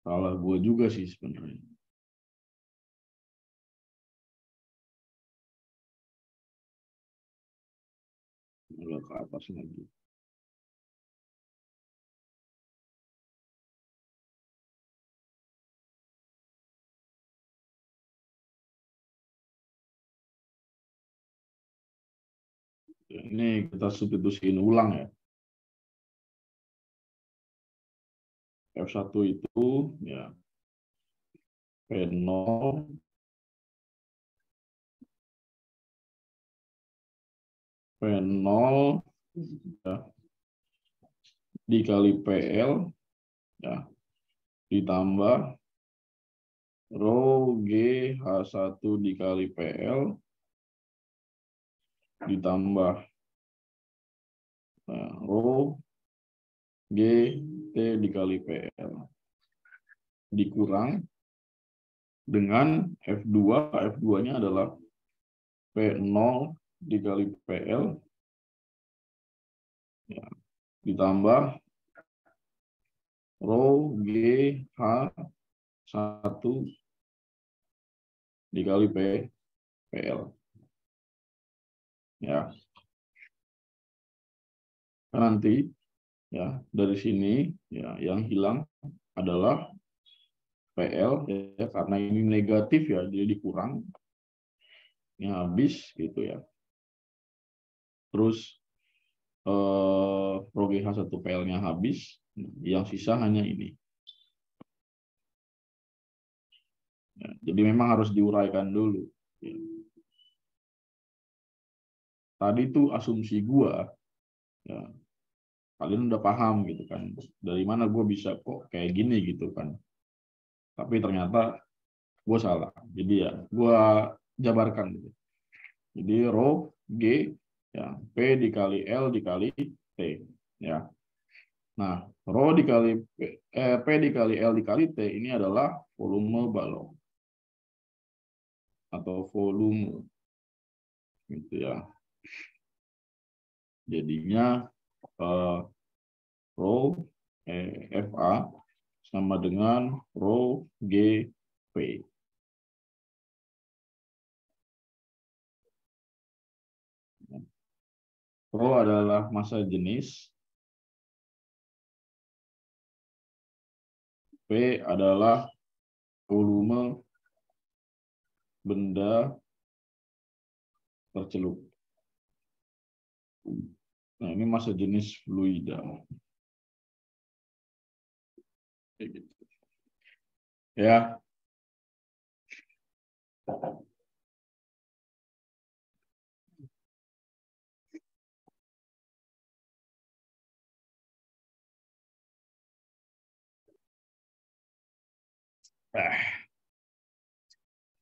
Salah gue juga sih sebenarnya. Agak ke atas lagi. Ini kita substitusiin ulang ya. F1 itu ya P0 P0 ya, dikali PL ya, ditambah rho G H1 dikali PL ditambah rho G T dikali PL dikurang dengan F2. F2-nya adalah P0 dikali PL ya, ditambah rho G H1 dikali PL ya. Nanti ya dari sini ya yang hilang adalah PL ya, karena ini negatif ya, jadi dikurang, ini habis gitu ya. Terus rho GH1 PL-nya habis, yang sisa hanya ini. Ya, jadi memang harus diuraikan dulu. Ya. Tadi itu asumsi gua, ya, kalian udah paham gitu kan. Dari mana gue bisa kok kayak gini gitu kan. Tapi ternyata gue salah. Jadi ya gue jabarkan gitu. Jadi rho G ya P dikali L dikali T ya. Nah, rho dikali P dikali L dikali T ini adalah volume balon atau volume gitu ya. Jadinya rho FA sama dengan rho G P. Rho adalah massa jenis, P adalah volume benda tercelup. Nah, ini massa jenis fluida. Kayak gitu. Ya.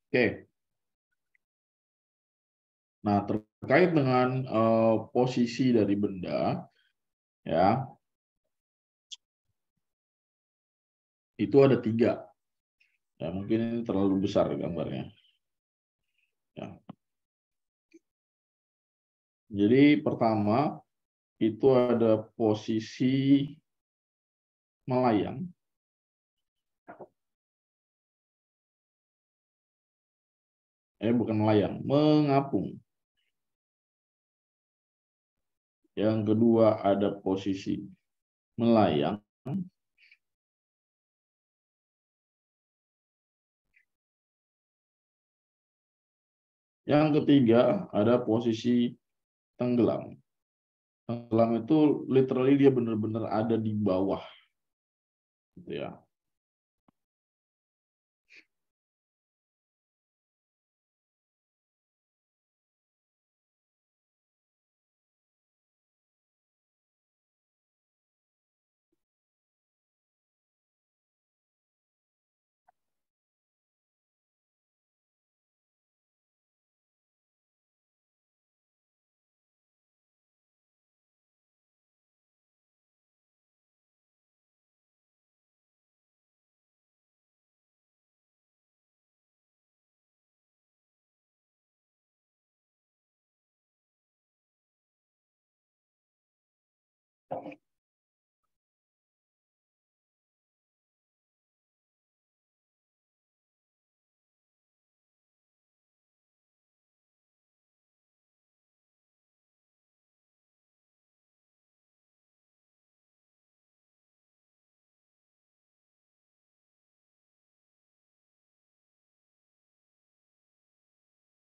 Oke. Nah, terkait dengan posisi dari benda, ya, itu ada 3. Ya, mungkin ini terlalu besar gambarnya. Ya. Jadi pertama itu ada posisi melayang. Bukan melayang, mengapung. Yang kedua ada posisi melayang. Yang ketiga ada posisi tenggelam. Tenggelam itu literally dia benar-benar ada di bawah, gitu ya.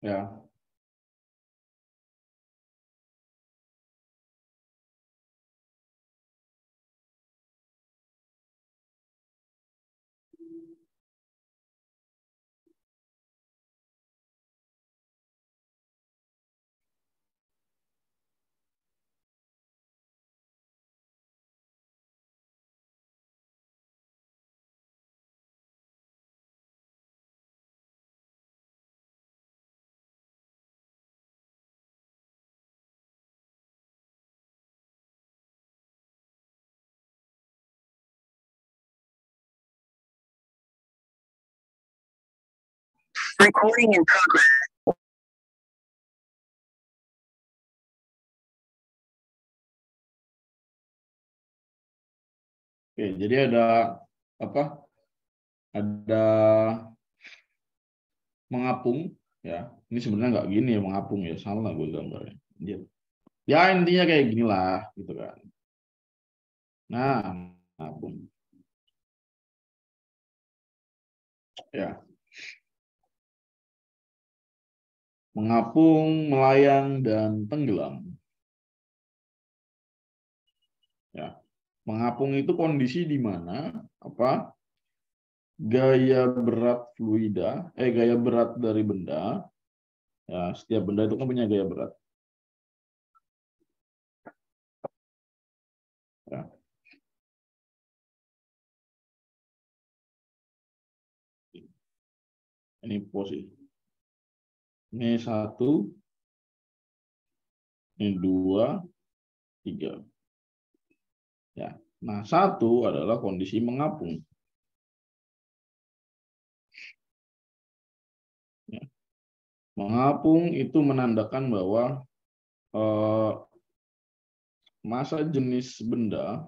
Ya. Recording in progress. Oke, jadi ada apa? Ada mengapung, ya. Ini sebenarnya nggak gini ya mengapung ya, salah gue gambarnya. Ya intinya kayak gini lah, gitu kan. Nah, mengapung. Ya. Mengapung, melayang, dan tenggelam. Ya. Mengapung itu kondisi di mana apa? Gaya berat fluida, gaya berat dari benda. Ya, setiap benda itu kan punya gaya berat. Ya. Ini posisi. Ini 1, ini 2, 3. Ya. Nah, 1 adalah kondisi mengapung. Ya. Mengapung itu menandakan bahwa massa jenis benda,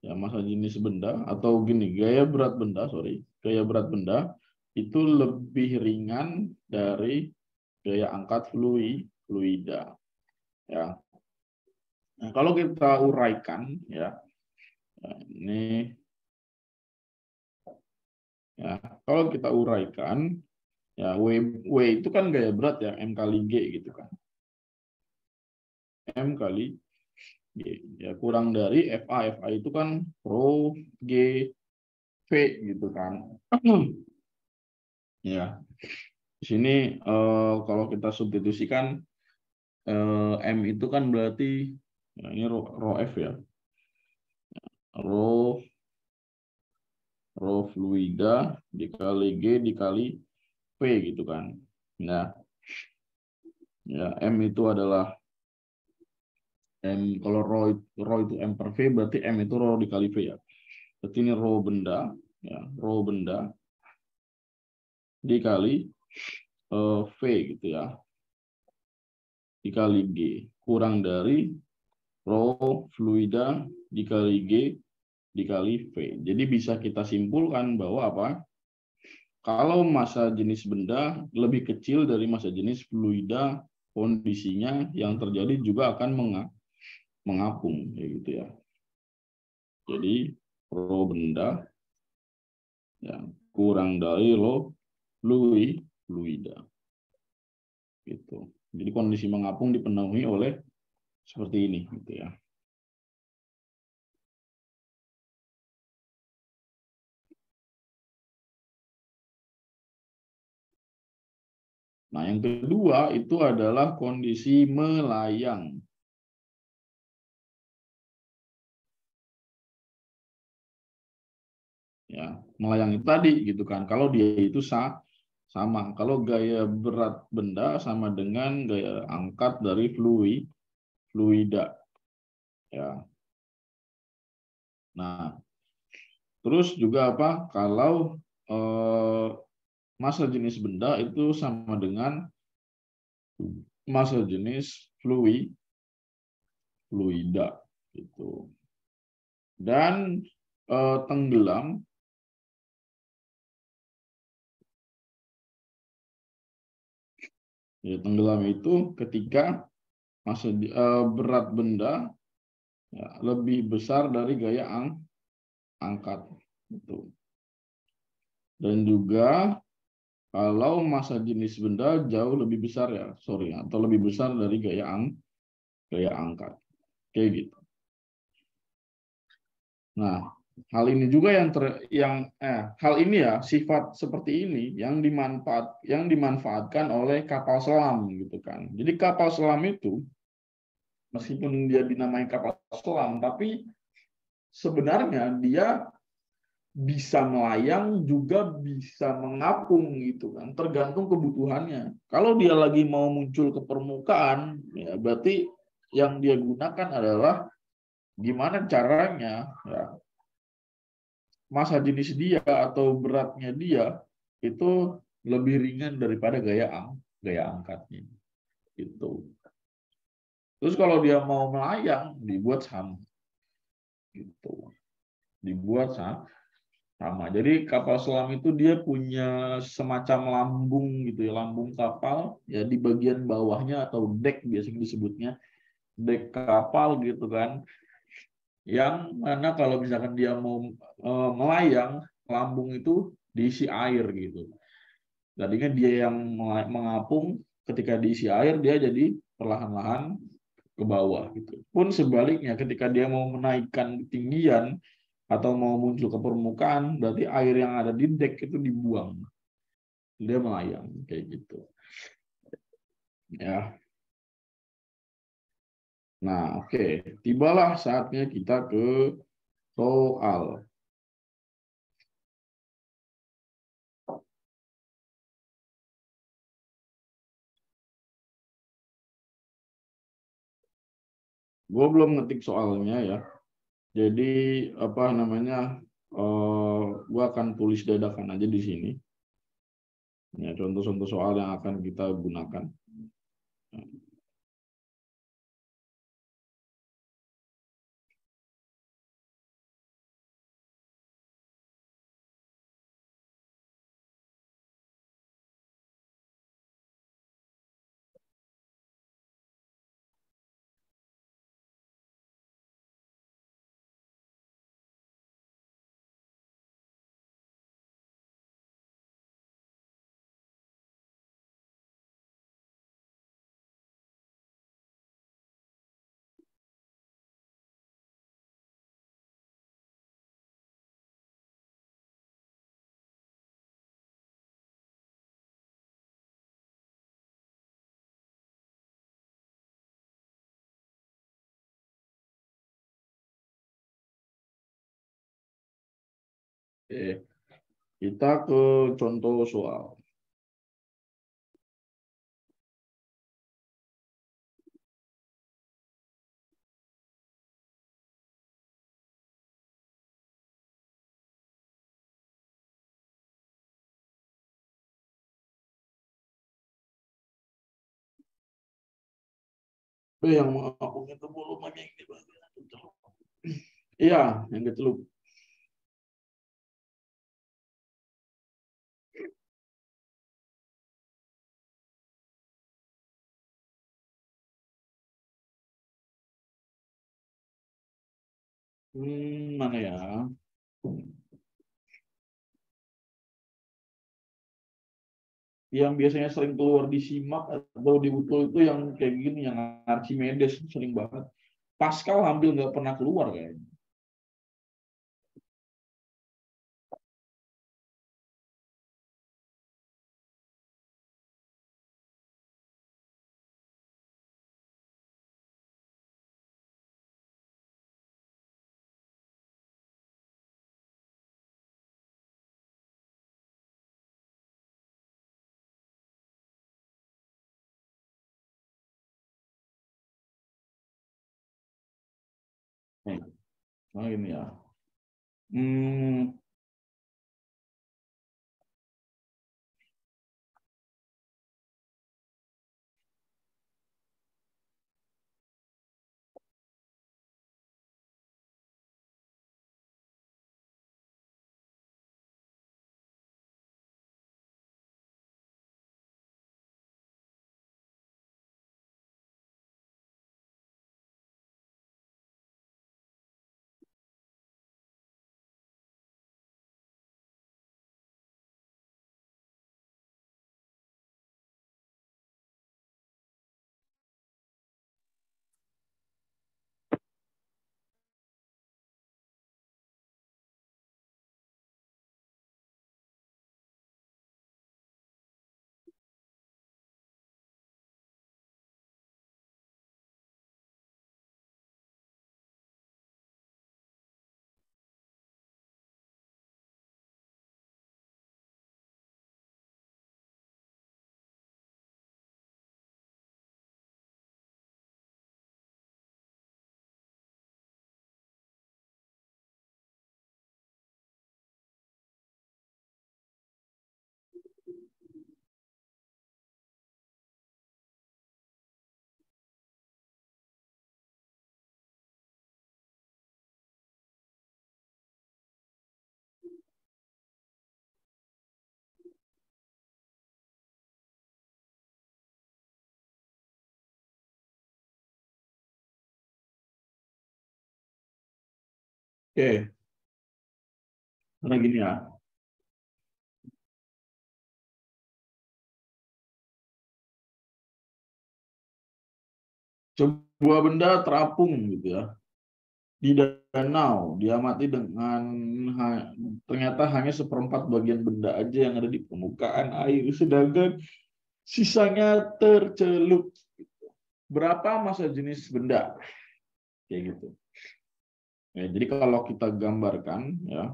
ya massa jenis benda atau gini, gaya berat benda itu lebih ringan dari gaya angkat fluida. Ya. Nah, kalau kita uraikan, ya, ini, ya, kalau kita uraikan, ya W itu kan gaya berat ya, M kali G gitu kan. M kali G. Ya, kurang dari FA itu kan rho G V gitu kan. Ya, di sini kalau kita substitusikan M itu kan berarti ya, ini rho F ya. Rho fluida dikali G dikali V gitu kan. Nah, ya M itu adalah M, kalau rho itu M per V, berarti M itu rho dikali V ya. Berarti ini rho benda, ya, rho benda dikali V gitu ya, dikali G, kurang dari rho fluida dikali G dikali V. Jadi bisa kita simpulkan bahwa apa? Kalau massa jenis benda lebih kecil dari massa jenis fluida, kondisinya yang terjadi juga akan mengapung, kayak gitu ya. Jadi rho benda ya, kurang dari rho fluida. Gitu. Jadi kondisi mengapung dipenuhi oleh seperti ini, gitu ya. Nah, yang kedua itu adalah kondisi melayang. Ya, melayang itu tadi gitu kan. Kalau dia itu sama, kalau gaya berat benda sama dengan gaya angkat dari fluida. Ya. Nah, terus juga apa? Kalau massa jenis benda itu sama dengan massa jenis fluida gitu. Dan tenggelam ya, tenggelam itu ketika massa berat benda ya, lebih besar dari gaya angkat gitu. Dan juga Kalau massa jenis benda jauh lebih besar ya, sorry, atau lebih besar dari gaya angkat. Kayak gitu. Nah, hal ini juga hal ini ya, sifat seperti ini yang dimanfaatkan oleh kapal selam gitu kan. Jadi kapal selam itu meskipun dia dinamai kapal selam, tapi sebenarnya dia bisa melayang juga bisa mengapung gitu kan, tergantung kebutuhannya. Kalau dia lagi mau muncul ke permukaan, ya berarti yang dia gunakan adalah gimana caranya ya, massa jenis dia atau beratnya dia itu lebih ringan daripada gaya angkatnya itu. Terus kalau dia mau melayang dibuat sama gitu. Dibuat sama. Jadi kapal selam itu dia punya semacam lambung gitu ya, lambung kapal ya di bagian bawahnya atau deck biasanya disebutnya, deck kapal gitu kan. Yang mana kalau misalkan dia mau melayang, lambung itu diisi air gitu. Tadinya dia yang mengapung, ketika diisi air dia jadi perlahan-lahan ke bawah gitu. Pun sebaliknya ketika dia mau menaikkan ketinggian atau mau muncul ke permukaan, berarti air yang ada di deck itu dibuang. Dia melayang kayak gitu. Ya. Nah, oke. Tibalah saatnya kita ke soal. Gue belum ngetik soalnya ya. Jadi apa namanya? Gue akan tulis dadakan aja di sini. Ya, contoh-contoh soal yang akan kita gunakan. Oke, kita ke contoh soal. Yang mengapung itu volumenya ini bagian celup. Iya, yang kecelup. Mana ya? Yang biasanya sering keluar di simak atau di utul itu yang kayak gini, yang Archimedes sering banget. Pascal hampir nggak pernah keluar kayaknya. Nah, ini ya. Hmm, Oke, karena gini ya. Sebuah benda terapung gitu ya di danau, diamati dengan ternyata hanya seperempat bagian benda aja yang ada di permukaan air, sedangkan sisanya tercelup. Berapa massa jenis benda? Kayak gitu. Ya, jadi kalau kita gambarkan ya,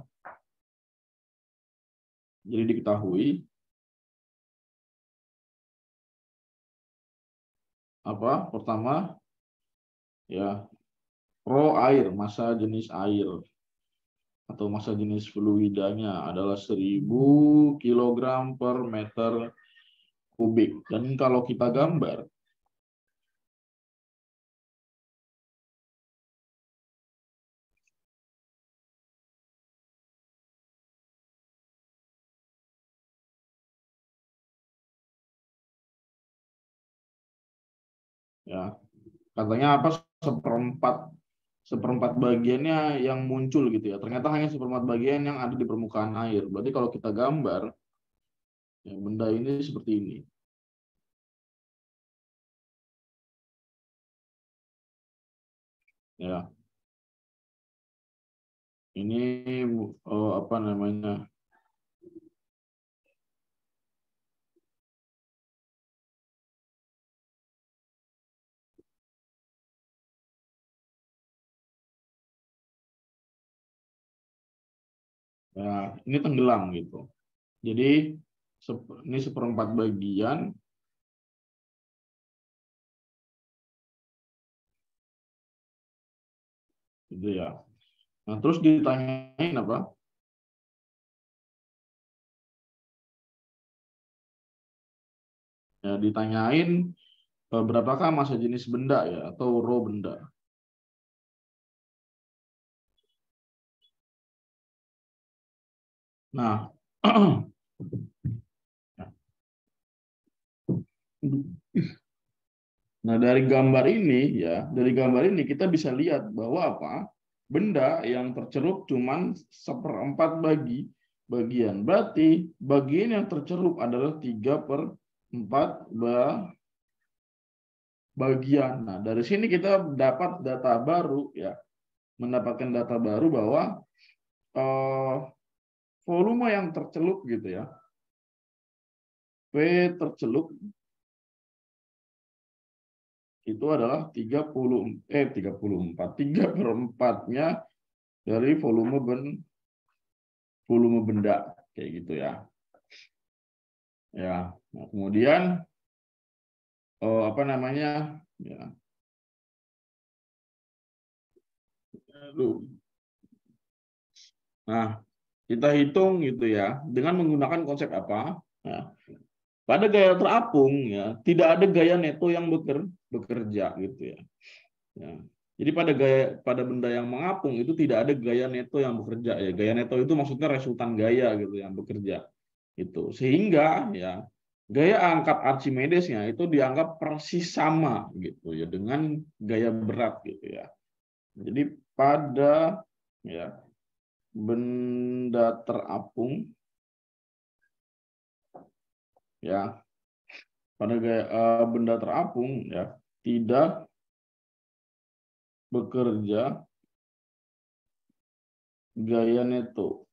jadi diketahui apa? Pertama ya, rho air, massa jenis air atau massa jenis fluidanya adalah 1000 kg per meter kubik. Dan kalau kita gambar ya, katanya apa, seperempat bagiannya yang muncul gitu ya, ternyata hanya seperempat bagian yang ada di permukaan air. Berarti kalau kita gambar ya, benda ini seperti ini ya. Ini apa namanya, ya, ini tenggelam gitu. Jadi ini seperempat bagian gitu ya. Nah, terus ditanyain apa? Ya, ditanyain berapakah massa jenis benda ya atau rho benda. Nah, nah dari gambar ini ya, dari gambar ini kita bisa lihat bahwa apa? Benda yang tercelup cuman seperempat bagian. Berarti bagian yang tercelup adalah 3/4 bagian. Nah, dari sini kita dapat data baru ya, mendapatkan data baru bahwa volume yang tercelup gitu ya, V tercelup itu adalah 3/4-nya dari volume benda kayak gitu ya. Ya, nah, kemudian apa namanya? Ya. Nah, kita hitung gitu ya dengan menggunakan konsep apa? Nah, pada gaya terapung ya tidak ada gaya neto yang bekerja gitu ya. Ya. Jadi pada benda yang mengapung itu tidak ada gaya neto yang bekerja ya. Gaya neto itu maksudnya resultan gaya gitu yang bekerja. Itu. Sehingga ya gaya angkat Archimedesnya itu dianggap persis sama gitu ya dengan gaya berat gitu ya. Jadi pada ya benda terapung ya, pada benda terapung ya tidak bekerja gaya neto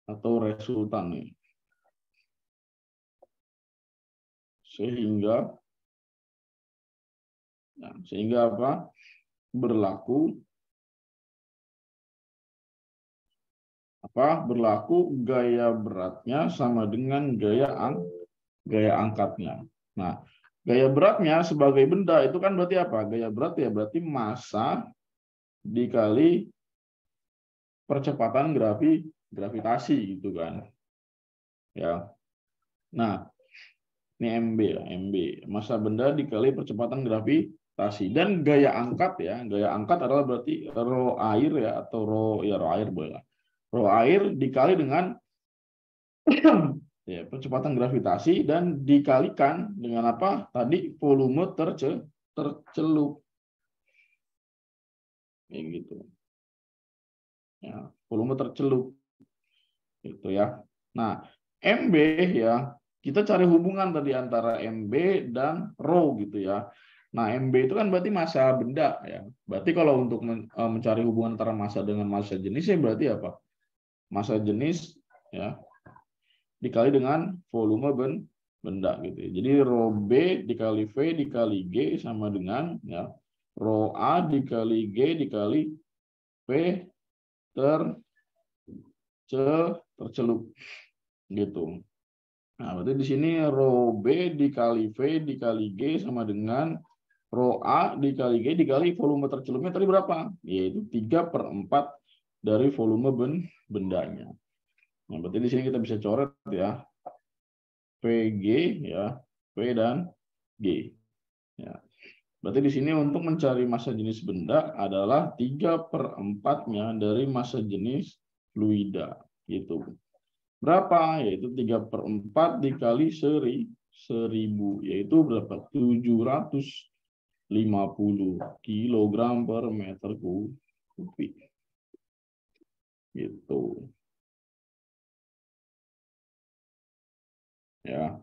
atau resultan nih. Sehingga apa? Berlaku gaya beratnya sama dengan gaya angkatnya. Nah, gaya beratnya sebagai benda itu kan berarti apa? Gaya berat ya berarti massa dikali percepatan gravitasi gitu kan. Ya. Nah, ini MB ya, MB. Massa benda dikali percepatan gravitasi, dan gaya angkat ya. Gaya angkat adalah berarti rho air ya, atau rho air boleh lah. Rho air dikali dengan ya, percepatan gravitasi dan dikalikan dengan apa? Tadi volume tercelup. Kayak gitu. Ya, volume tercelup. Gitu ya. Nah, MB ya, kita cari hubungan tadi antara MB dan rho gitu ya. Nah, MB itu kan berarti massa benda ya. Berarti kalau untuk mencari hubungan antara massa dengan massa jenis ya berarti apa? Massa jenis ya dikali dengan volume benda gitu ya. Jadi rho B dikali V dikali G sama dengan ya rho A dikali G dikali V tercelup gitu. Nah, berarti di sini rho B dikali V dikali G sama dengan rho A dikali G dikali volume tercelupnya tadi berapa? Yaitu 3/4 dari volume bendanya. Nah, berarti di sini kita bisa coret ya. PG ya, P dan G. Ya. Berarti di sini untuk mencari massa jenis benda adalah 3/4-nya dari massa jenis fluida. Gitu. Berapa? Yaitu 3/4 dikali 1000. Yaitu berapa? 750 kilogram per meter kubik. Gitu. Ya.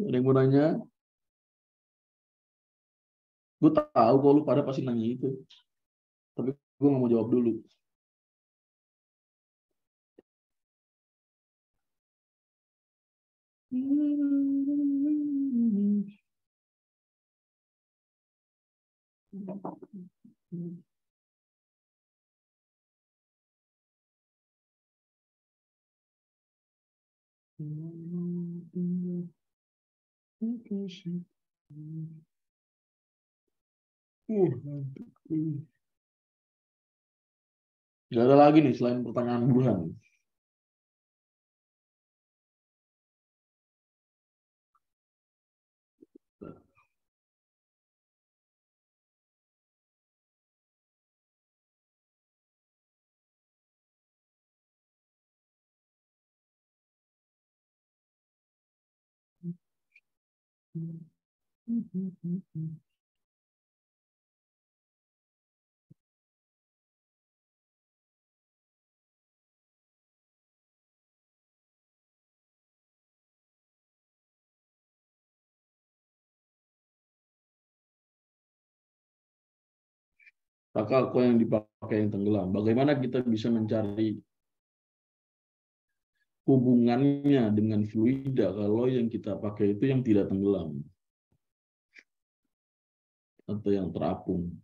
Ada yang mau nanya? Gue tahu kalau lu pada pasti nanya itu. Tapi gue nggak mau jawab dulu. Gak ada lagi nih selain pertanyaan bulan. Kakak kok yang dipakai yang tenggelam. Bagaimana kita bisa mencari hubungannya dengan fluida kalau yang kita pakai itu yang tidak tenggelam atau yang terapung?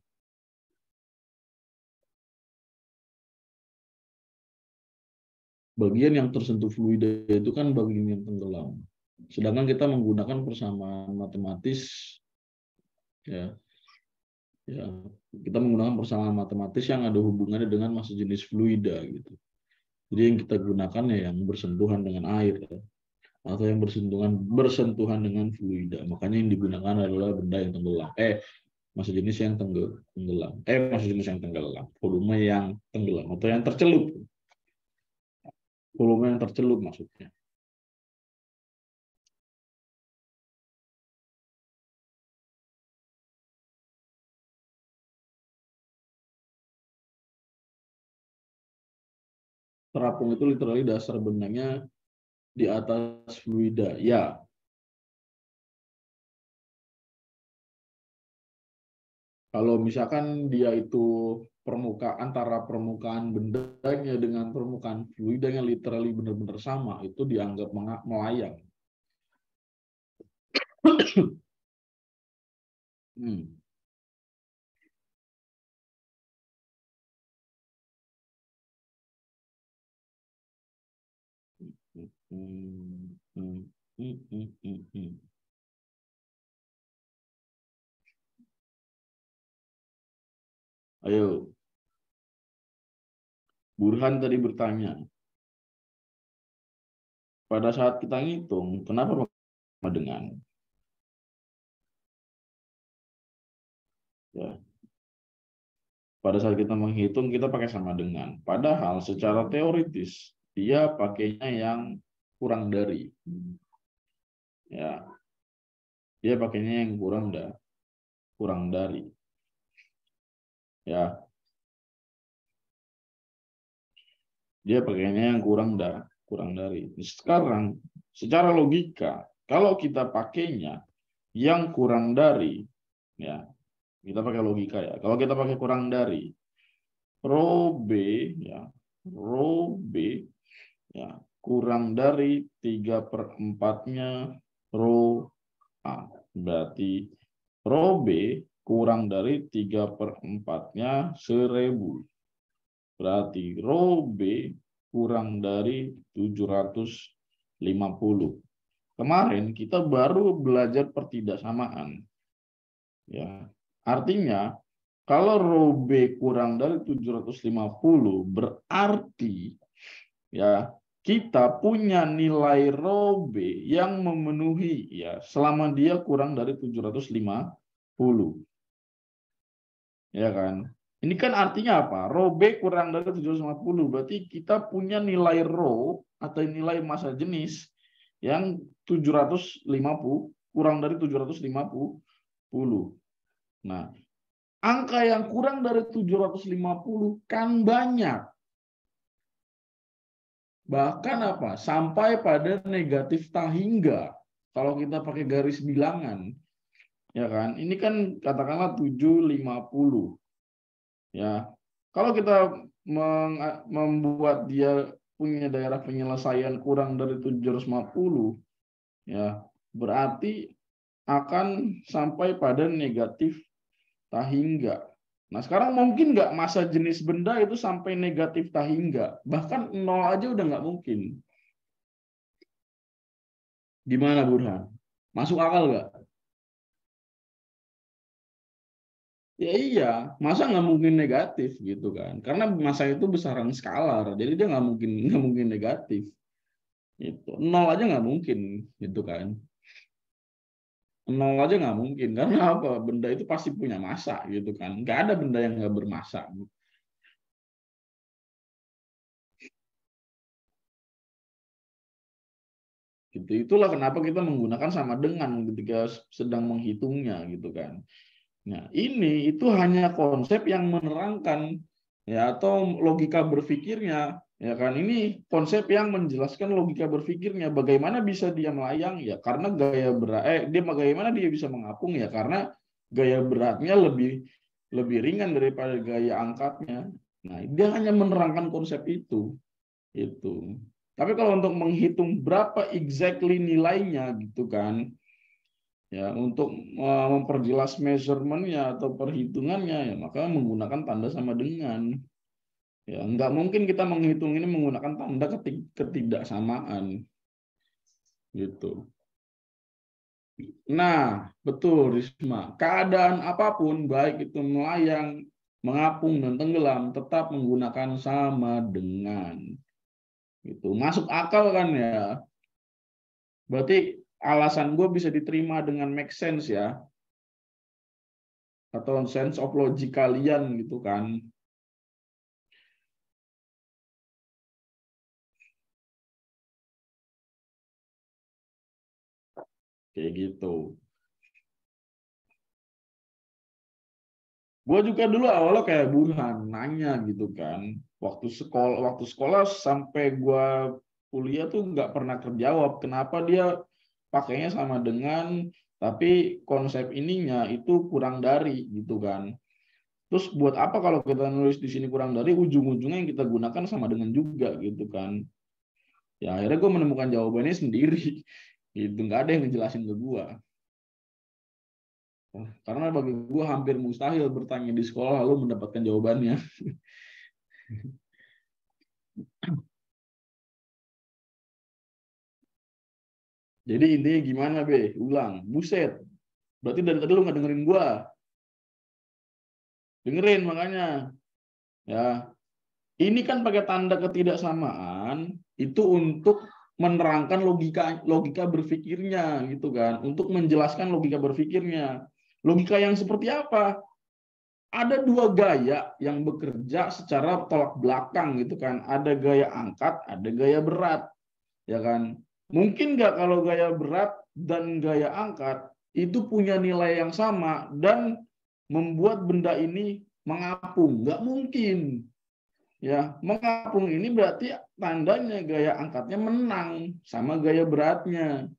Bagian yang tersentuh fluida itu kan bagian yang tenggelam. Sedangkan kita menggunakan persamaan matematis ya, kita menggunakan persamaan matematis yang ada hubungannya dengan massa jenis fluida gitu. Jadi yang kita gunakan ya yang bersentuhan dengan air ya, atau yang bersentuhan dengan fluida. Makanya yang digunakan adalah benda yang tenggelam. Massa jenis yang tenggelam. Massa jenis yang tenggelam. Volume yang tenggelam atau yang tercelup. Volume yang tercelup maksudnya. Terapung itu literally dasar bendanya di atas fluida. Ya. Kalau misalkan dia itu antara permukaan bendanya dengan permukaan fluidanya literally benar-benar sama, itu dianggap melayang. Ayo, Burhan tadi bertanya, pada saat kita ngitung, kenapa sama dengan? Ya, pada saat kita menghitung, kita pakai sama dengan. Padahal secara teoritis, dia pakainya yang kurang dari. Ya, dia pakainya yang kurang dari. Ya, dia pakainya yang kurang dari. Sekarang, secara logika, kalau kita pakainya yang kurang dari, ya, kita pakai logika ya. Kalau kita pakai kurang dari, rho B, ya, rho B, ya, kurang dari 3/4-nya rho A. Berarti rho B kurang dari 3/4-nya 1000. Berarti rho B kurang dari 750. Kemarin kita baru belajar pertidaksamaan. Ya. Artinya, kalau rho B kurang dari 750, berarti ya kita punya nilai rho B yang memenuhi ya selama dia kurang dari 750. Ya kan? Ini kan artinya apa? Rho B kurang dari 750, berarti kita punya nilai rho atau nilai massa jenis yang 750, kurang dari 750. Nah, angka yang kurang dari 750 kan banyak. Bahkan apa? Sampai pada negatif tak hingga. Kalau kita pakai garis bilangan, ya kan? Ini kan katakanlah 750. Ya. Kalau kita membuat dia punya daerah penyelesaian kurang dari 750, ya, berarti akan sampai pada negatif tak hingga. Nah, sekarang mungkin nggak massa jenis benda itu sampai negatif tak hingga. Bahkan 0 aja udah nggak mungkin. Gimana, Burhan? Masuk akal nggak? Ya iya, masa nggak mungkin negatif gitu kan? Karena massa itu besaran skalar, jadi dia nggak mungkin negatif. Itu 0 aja nggak mungkin gitu kan? 0 aja nggak mungkin karena apa? Benda itu pasti punya massa gitu kan? Nggak ada benda yang nggak bermassa. Gitu. Itulah kenapa kita menggunakan sama dengan ketika sedang menghitungnya gitu kan. Nah, ini itu hanya konsep yang menerangkan ya atau logika berpikirnya ya kan. Ini konsep yang menjelaskan logika berpikirnya bagaimana bisa dia melayang ya karena gaya berat dia bagaimana dia bisa mengapung ya karena gaya beratnya lebih ringan daripada gaya angkatnya. Nah, dia hanya menerangkan konsep itu. Tapi kalau untuk menghitung berapa exactly nilainya gitu kan, ya untuk memperjelas measurement-nya atau perhitungannya, ya maka menggunakan tanda sama dengan. Ya nggak mungkin kita menghitung ini menggunakan tanda ketidaksamaan, gitu. Nah, betul Risma. Keadaan apapun, baik itu melayang, mengapung dan tenggelam, tetap menggunakan sama dengan. Itu masuk akal kan ya? Berarti alasan gue bisa diterima dengan make sense ya, atau sense of logic kalian gitu kan. Kayak gitu. Gue juga dulu awalnya kayak Burhan nanya gitu kan. Waktu sekolah sampai gue kuliah tuh nggak pernah terjawab kenapa dia pakainya sama dengan tapi konsep ininya itu kurang dari gitu kan. Terus buat apa kalau kita nulis di sini kurang dari ujung-ujungnya yang kita gunakan sama dengan juga gitu kan. Ya akhirnya gue menemukan jawabannya sendiri. Itu nggak ada yang ngejelasin ke gue. Karena bagi gue hampir mustahil bertanya di sekolah lalu mendapatkan jawabannya. Jadi intinya gimana, Be? Ulang. Buset. Berarti dari tadi lu nggak dengerin gua. Dengerin makanya. Ya. Ini kan pakai tanda ketidaksamaan itu untuk menerangkan logika logika berpikirnya gitu kan, untuk menjelaskan logika berpikirnya. Logika yang seperti apa? Ada dua gaya yang bekerja secara tolak belakang gitu kan. Ada gaya angkat, ada gaya berat, ya kan? Mungkin nggak kalau gaya berat dan gaya angkat itu punya nilai yang sama dan membuat benda ini mengapung? Nggak mungkin. Ya, mengapung ini berarti tandanya gaya angkatnya menang sama gaya beratnya.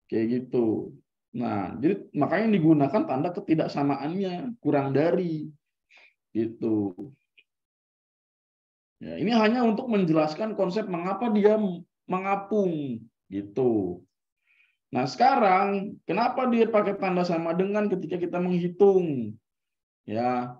Kayak gitu. Nah, jadi makanya digunakan tanda ketidaksamaannya, kurang dari gitu. Ya, ini hanya untuk menjelaskan konsep mengapa dia mengapung gitu. Nah, sekarang kenapa dia pakai tanda sama dengan ketika kita menghitung? Ya,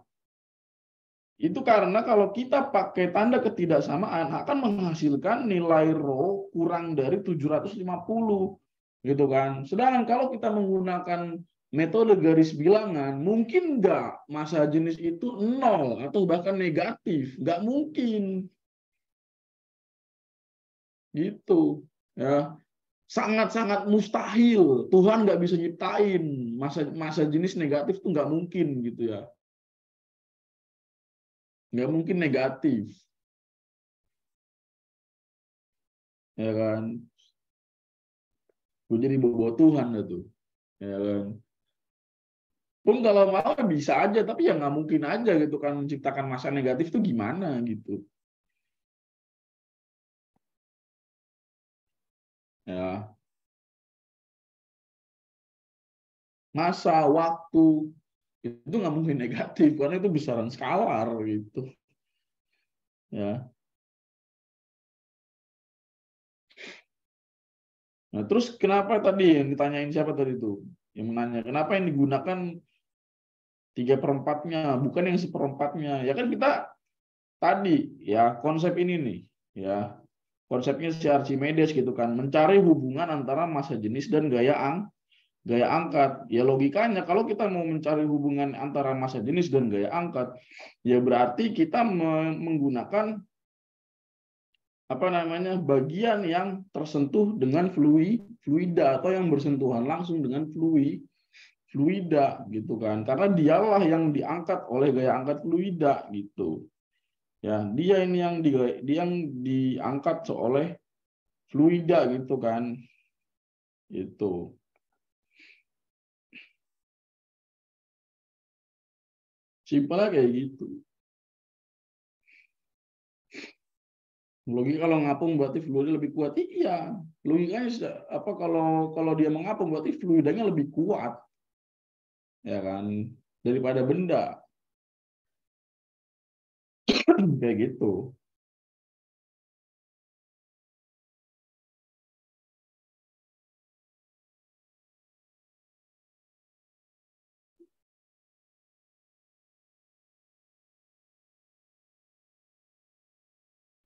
itu karena kalau kita pakai tanda ketidaksamaan akan menghasilkan nilai rho kurang dari 750 gitu kan. Sedangkan kalau kita menggunakan metode garis bilangan, mungkin nggak massa jenis itu nol atau bahkan negatif, nggak mungkin gitu ya. Sangat-sangat mustahil, Tuhan nggak bisa nyiptain massa jenis negatif, tuh nggak mungkin gitu ya, nggak mungkin negatif, ya kan. Gue jadi bawa Tuhan itu, ya kan. Pun kalau mau bisa aja, tapi ya nggak mungkin aja gitu kan, menciptakan massa negatif itu gimana gitu ya. Masa waktu itu nggak mungkin negatif karena itu besaran skalar gitu ya. Nah terus kenapa tadi yang ditanyain, siapa tadi itu yang menanya kenapa yang digunakan 3/4-nya bukan yang 1/4-nya, ya kan kita tadi ya konsep ini nih ya, konsepnya si Archimedes gitu kan, mencari hubungan antara massa jenis dan gaya angkat. Ya logikanya kalau kita mau mencari hubungan antara massa jenis dan gaya angkat, ya berarti kita menggunakan apa namanya bagian yang tersentuh dengan fluida atau yang bersentuhan langsung dengan fluida gitu kan. Karena dialah yang diangkat oleh gaya angkat fluida gitu. Ya, dia ini dia yang diangkat oleh fluida gitu kan. Itu. Simpelnya kayak gitu. Logika kalau ngapung berarti fluidnya lebih kuat. Iya, logikanya apa kalau kalau dia mengapung berarti fluidanya lebih kuat, ya kan, daripada benda kayak gitu.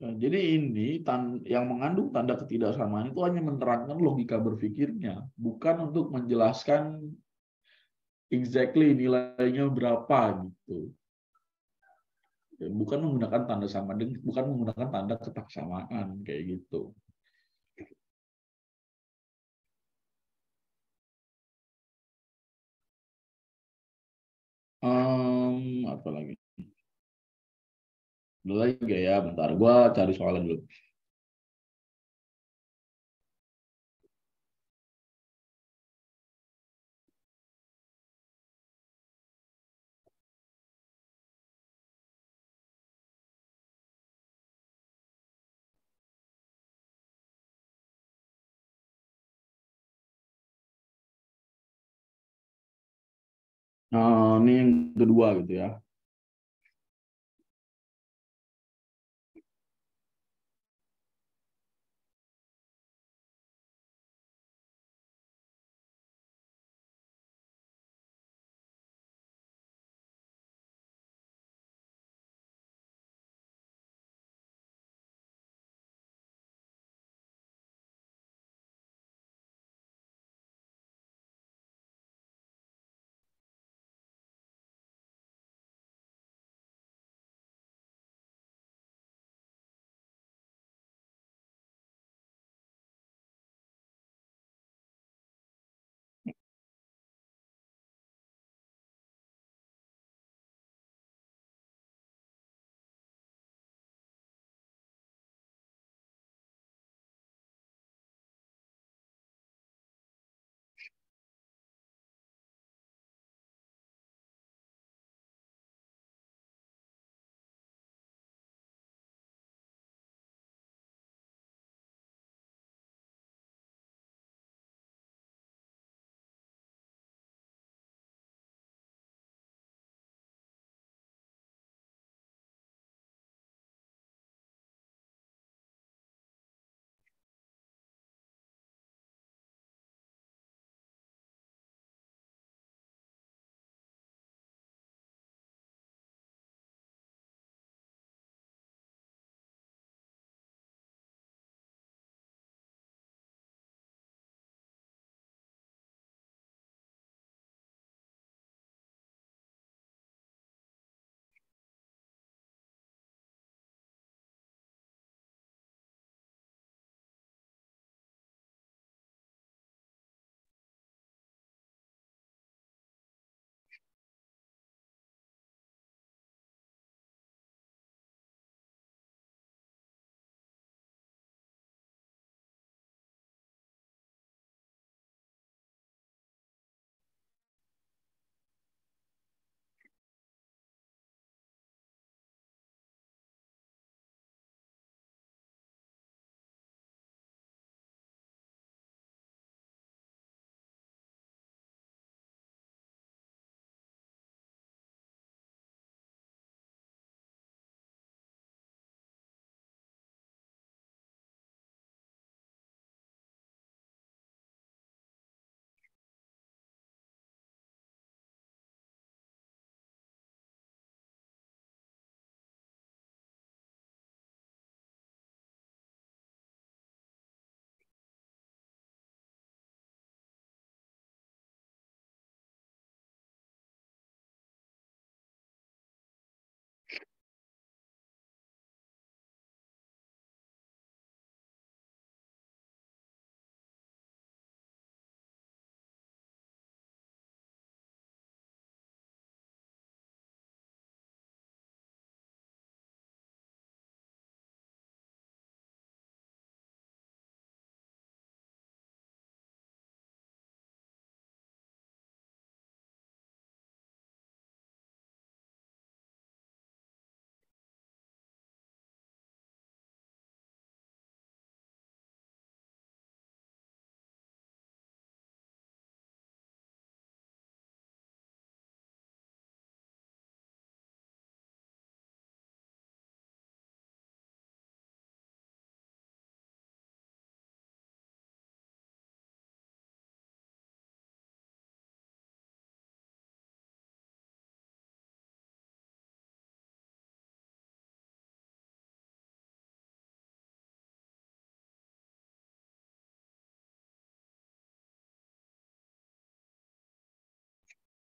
Nah, jadi ini yang mengandung tanda ketidaksamaan itu hanya menerangkan logika berpikirnya, bukan untuk menjelaskan exactly nilainya berapa gitu. Bukan menggunakan tanda sama dengan, bukan menggunakan tanda ketaksamaan kayak gitu. Apa lagi? Dulu lagi gak ya? Bentar, gua cari soalnya dulu. Ini yang kedua gitu ya.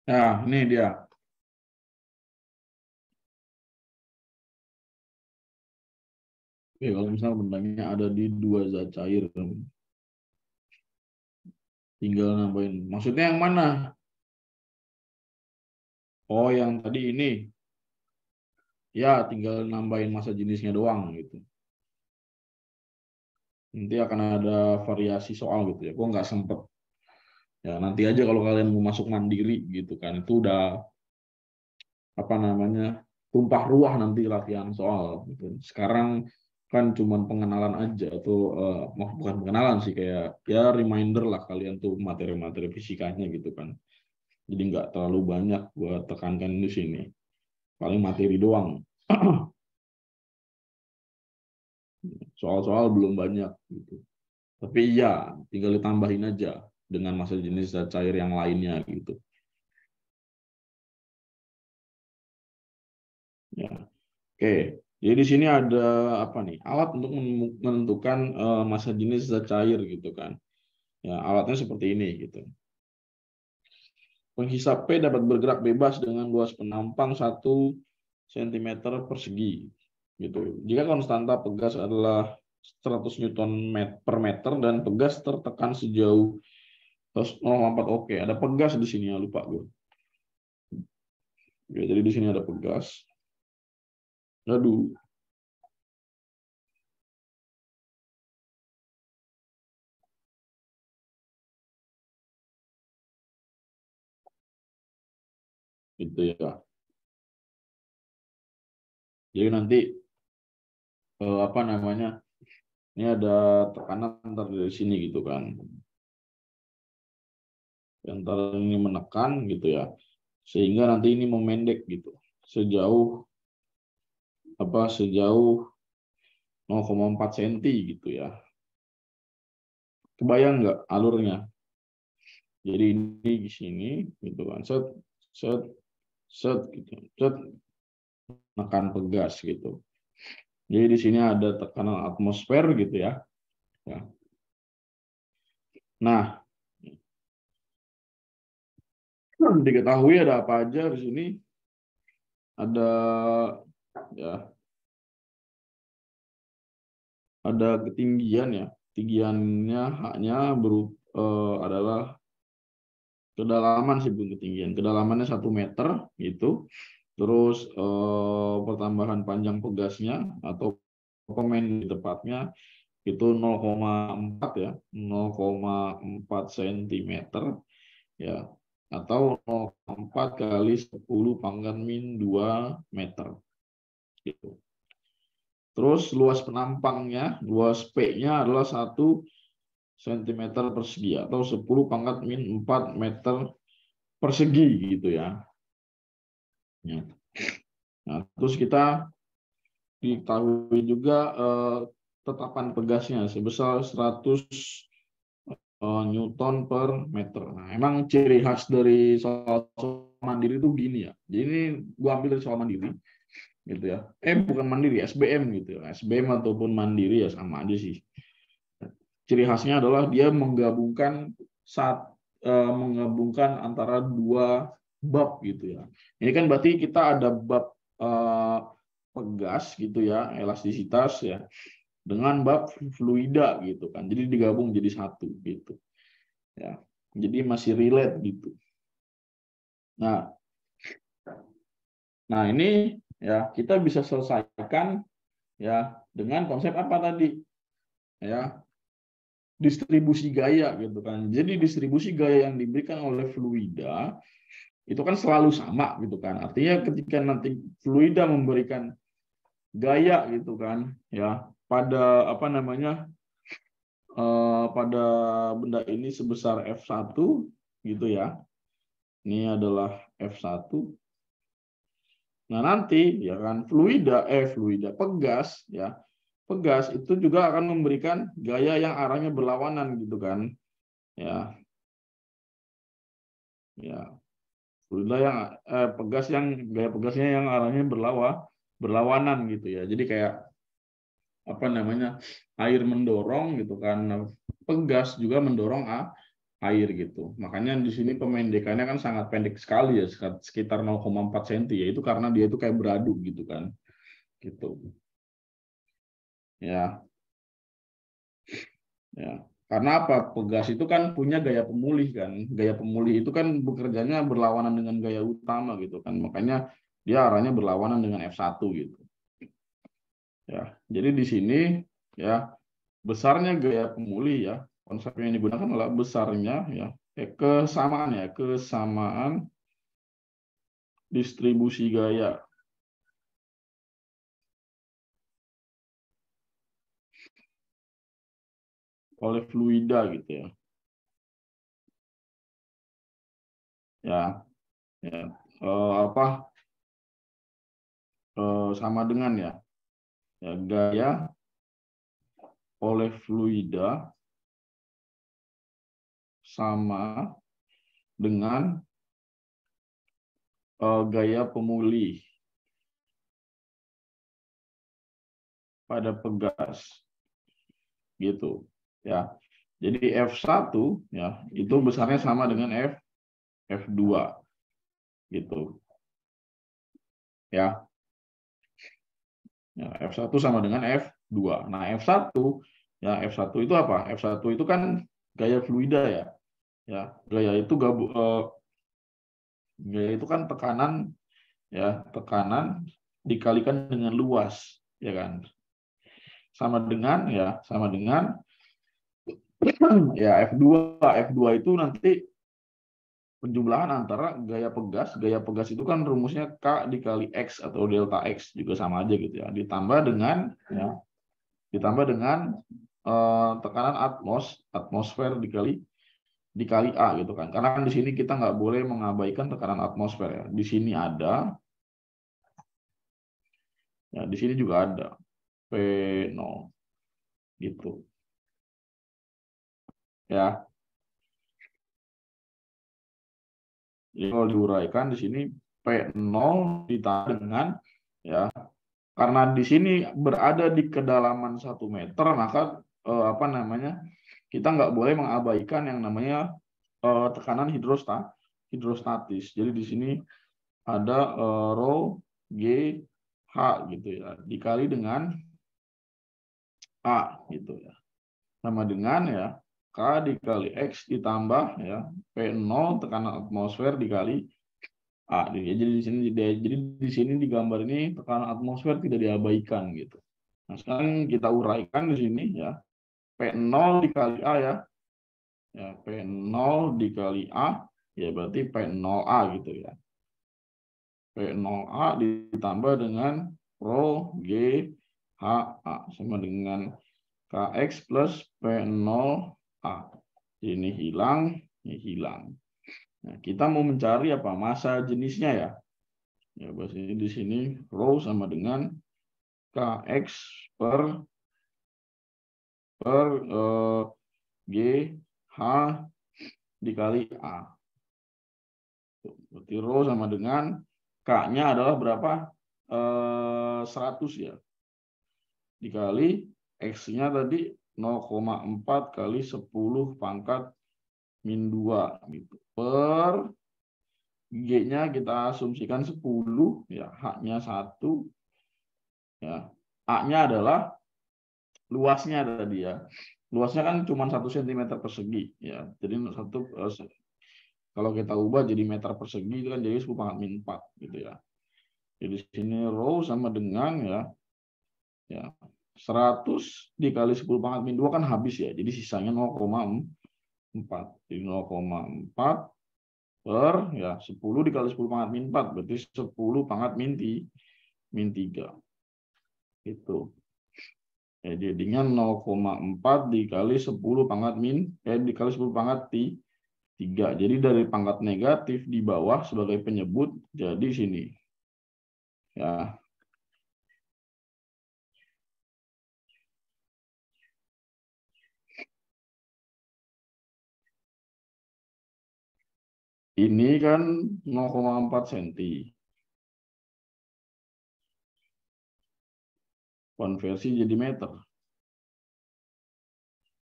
Nah, ini dia. Oke, kalau misalnya bendanya ada di dua zat cair, tinggal nambahin. Maksudnya yang mana? Oh, yang tadi ini. Ya, tinggal nambahin massa jenisnya doang gitu. Nanti akan ada variasi soal gitu ya. Gue nggak sempet. Ya, nanti aja kalau kalian mau masuk mandiri gitu kan. Itu udah apa namanya tumpah ruah nanti latihan soal gitu. Sekarang kan cuman pengenalan aja atau bukan pengenalan sih, kayak ya reminder lah kalian tuh materi-materi fisikanya gitu kan. Jadi nggak terlalu banyak buat tekankan di sini. Paling materi doang. Soal-soal belum banyak gitu. Tapi iya, tinggal ditambahin aja dengan massa jenis zat cair yang lainnya gitu. Ya. Oke, jadi di sini ada apa nih? Alat untuk menentukan massa jenis zat cair gitu kan. Ya, alatnya seperti ini gitu. Penghisap P dapat bergerak bebas dengan luas penampang 1 cm persegi. Gitu. Jika konstanta pegas adalah 100 Newton per meter dan pegas tertekan sejauh 0,4. Oke, ada pegas di sini ya, lupa gue. Oke, jadi di sini ada pegas. Aduh. Gitu ya. Jadi nanti apa namanya? Ini ada tekanan ntar dari sini gitu kan. Ntar ini menekan gitu ya. Sehingga nanti ini memendek gitu. Sejauh 0,4 cm gitu ya. Kebayang nggak alurnya? Jadi ini di sini gitu kan. Set set set gitu. Set menekan pegas gitu. Jadi di sini ada tekanan atmosfer gitu ya. Ya. Nah, diketahui ada apa aja di sini. Ada ya, ada ketinggian ya. Ketinggiannya haknya adalah kedalaman sih, bukan ketinggian. Kedalamannya 1 meter gitu. Terus pertambahan panjang pegasnya atau komen di tepatnya itu 0,4 ya, 0,4 cm ya, atau 0,4 kali 10 pangkat min 2 meter gitu. Terus luas penampangnya, luas P-nya adalah 1 cm persegi atau 10 pangkat min 4 meter persegi gitu ya. Nah, terus kita diketahui juga tetapan pegasnya sebesar 100 Newton per meter. Nah, emang ciri khas dari soal mandiri itu gini ya. Jadi ini gua ambil dari soal mandiri gitu ya. Bukan mandiri, SBM gitu ya. SBM ataupun mandiri ya sama aja sih. Ciri khasnya adalah dia menggabungkan antara dua bab gitu ya. Ini kan berarti kita ada bab pegas gitu ya, elastisitas ya, dengan bab fluida gitu kan. Jadi digabung jadi satu gitu. Ya. Jadi masih relate gitu. Nah ini ya kita bisa selesaikan ya dengan konsep apa tadi? Ya, distribusi gaya gitu kan. Jadi distribusi gaya yang diberikan oleh fluida itu kan selalu sama gitu kan. Artinya ketika nanti fluida memberikan gaya gitu kan, ya pada apa namanya pada benda ini sebesar F1 gitu ya. Ini adalah F1. Nah, nanti ya kan fluida pegas ya. Pegas itu juga akan memberikan gaya yang arahnya berlawanan gitu kan. Ya. Ya. Fluida yang pegas yang gaya pegasnya yang arahnya berlawanan gitu ya. Jadi kayak apa namanya? Air mendorong gitu kan. Pegas juga mendorong air gitu. Makanya di sini pemendekannya kan sangat pendek sekali ya, sekitar 0,4 cm ya. Itu karena dia itu kayak beradu gitu kan. Gitu. Ya. Ya. Karena apa? Pegas itu kan punya gaya pemulih kan. Gaya pemulih itu kan bekerjanya berlawanan dengan gaya utama gitu kan. Makanya dia arahnya berlawanan dengan F1 gitu. Ya. Jadi di sini ya besarnya gaya pemulih ya. Konsep yang digunakan adalah besarnya ya kesamaan distribusi gaya oleh fluida gitu ya. Ya, ya. Apa sama dengan ya, ya gaya oleh fluida sama dengan gaya pemulih pada pegas gitu ya. Jadi F1 ya itu besarnya sama dengan F2 gitu ya. Ya, F1 sama dengan F2. Nah, F1 ya F1 itu apa? F1 itu kan gaya fluida ya. Ya, gaya itu kan tekanan ya, tekanan dikalikan dengan luas ya kan. Sama dengan ya F2 itu nanti penjumlahan antara gaya pegas itu kan rumusnya K dikali X atau delta X juga sama aja gitu ya. Ditambah dengan tekanan atmosfer dikali A gitu kan. Karena kan di sini kita nggak boleh mengabaikan tekanan atmosfer ya. Di sini ada, ya di sini juga ada P0 gitu. Ya, jadi kalau diuraikan di sini P0 ditambah dengan ya, karena di sini berada di kedalaman 1 meter, maka apa namanya, kita nggak boleh mengabaikan yang namanya tekanan hidrostatis. Jadi di sini ada rho G H gitu ya, dikali dengan A gitu ya. Sama dengan ya K dikali X ditambah ya P0 tekanan atmosfer dikali A. Jadi di sini di gambar ini tekanan atmosfer tidak diabaikan gitu. Nah, sekarang kita uraikan di sini ya. P0 dikali A ya. Ya, P0 dikali A ya berarti P0A gitu ya. P0A ditambah dengan Rho G H A sama dengan Kx plus P0A. Ini hilang, ini hilang. Nah, kita mau mencari apa? Massa jenisnya ya. Ya, berarti di sini Rho sama dengan Kx per G H dikali A. Berarti Rho sama dengan K-nya adalah berapa? 100 ya. Dikali X-nya tadi 0,4 kali 10 pangkat min 2 gitu. Per G-nya kita asumsikan 10 ya, H-nya 1 ya. A-nya adalah luasnya tadi ya. Luasnya kan cuma 1 cm persegi ya. Jadi kalau kita ubah jadi meter persegi itu kan jadi 10 pangkat min 4 gitu ya. Jadi sini rho sama dengan ya 100 dikali 10 pangkat min 2 kan habis ya. Jadi sisanya 0,4. Jadi 0,4 per ya 10 dikali 10 pangkat min 4 berarti 10 pangkat min 3. Itu. Ya, jadinya 0,4 dikali 10 pangkat dikali 10 pangkat 3. Jadi dari pangkat negatif di bawah sebagai penyebut jadi sini. Ya. Ini kan 0,4 cm. Konversi jadi meter.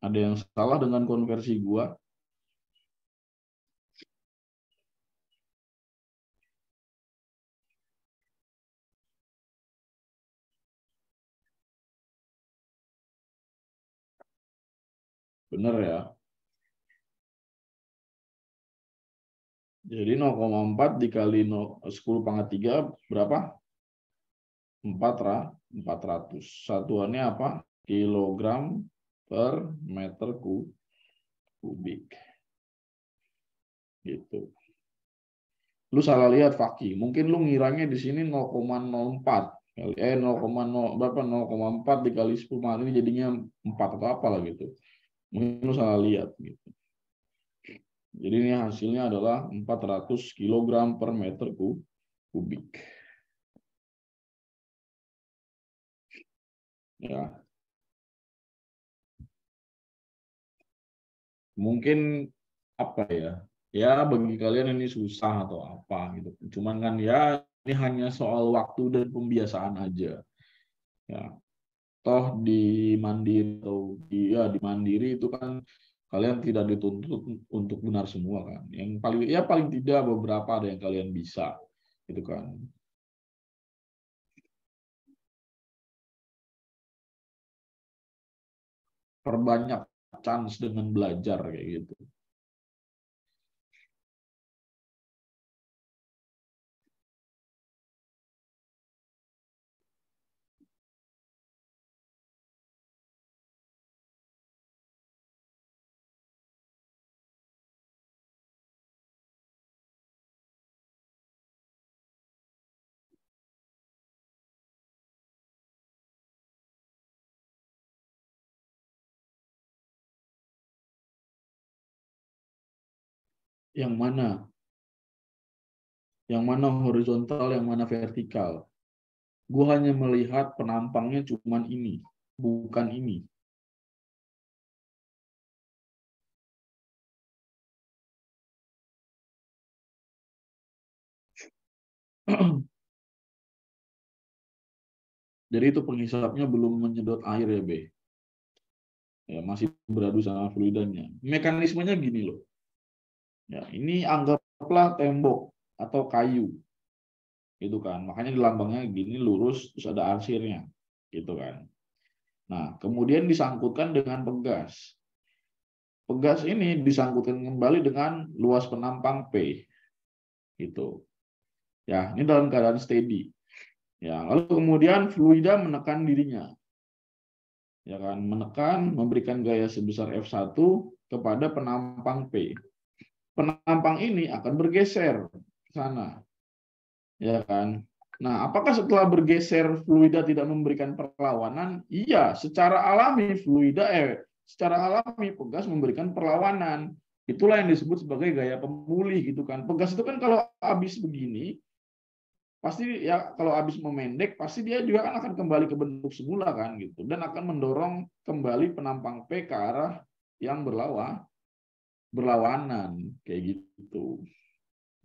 Ada yang salah dengan konversi gua? Benar ya. Jadi 0,4 dikali 10 pangkat 3 berapa? 400. Satuannya apa? Kilogram per meter kubik. Gitu. Lu salah lihat, Faki. Mungkin lu ngiranya di sini 0,04. 0,0 berapa? 0,4 dikali 10 pangkat ini jadinya 4 atau apalah gitu. Mungkin lu salah lihat gitu. Jadi ini hasilnya adalah 400 kg per meter kubik. Ya. Mungkin apa ya? Ya bagi kalian ini susah atau apa gitu. Cuman kan ya ini hanya soal waktu dan pembiasaan aja. Ya. Toh di Mandiri atau di Mandiri itu kan kalian tidak dituntut untuk benar semua kan. Yang paling tidak beberapa ada yang kalian bisa gitu kan. Perbanyak chance dengan belajar kayak gitu. Yang mana? Yang mana horizontal, yang mana vertikal? Gue hanya melihat penampangnya cuman ini, bukan ini. Jadi itu penghisapnya belum menyedot air ya, B. Ya, masih beradu sama fluidanya. Mekanismenya gini loh. Ya, ini anggaplah tembok atau kayu. Gitu kan. Makanya di lambangnya gini lurus terus ada arsirnya. Gitu kan. Nah, kemudian disangkutkan dengan pegas. Pegas ini disangkutkan kembali dengan luas penampang P. Gitu. Ya, ini dalam keadaan steady. Ya, lalu kemudian fluida menekan dirinya. Ya kan, menekan memberikan gaya sebesar F1 kepada penampang P. Penampang ini akan bergeser ke sana. Ya kan? Nah, apakah setelah bergeser fluida tidak memberikan perlawanan? Iya, secara alami secara alami pegas memberikan perlawanan. Itulah yang disebut sebagai gaya pemulih gitu kan. Pegas itu kan kalau habis begini pasti ya kalau habis memendek pasti dia juga akan kembali ke bentuk semula kan gitu dan akan mendorong kembali penampang P ke arah yang berlawanan kayak gitu.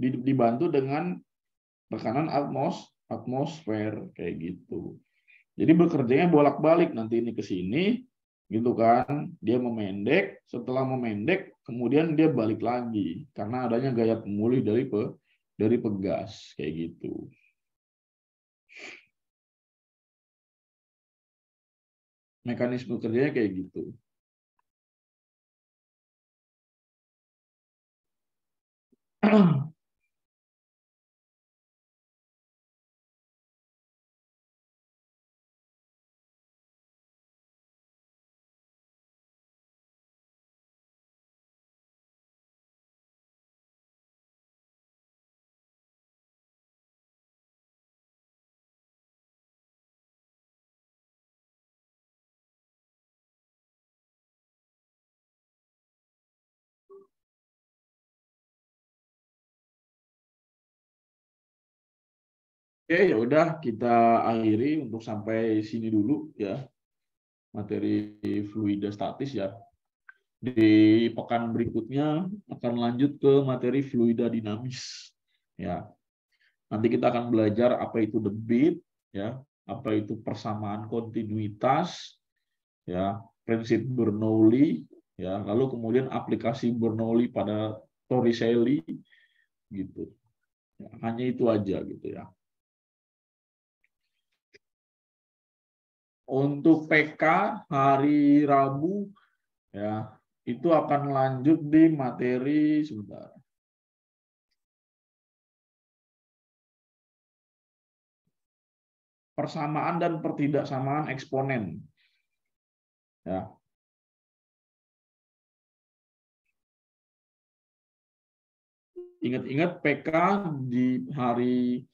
Dibantu dengan tekanan atmosfer kayak gitu. Jadi bekerjanya bolak-balik, nanti ini ke sini gitu kan. Dia memendek, setelah memendek kemudian dia balik lagi karena adanya gaya pemulih dari pegas kayak gitu. Mekanisme kerjanya kayak gitu. Oke, ya udah kita akhiri untuk sampai sini dulu ya. Materi fluida statis ya. Di pekan berikutnya akan lanjut ke materi fluida dinamis. Ya, nanti kita akan belajar apa itu debit, ya, apa itu persamaan kontinuitas, ya, prinsip Bernoulli, ya, lalu kemudian aplikasi Bernoulli pada Torricelli, gitu. Ya, hanya itu aja gitu ya. Untuk PK hari Rabu, ya, itu akan lanjut di materi sebentar. Persamaan dan pertidaksamaan eksponen. Ya. Ingat-ingat PK di hari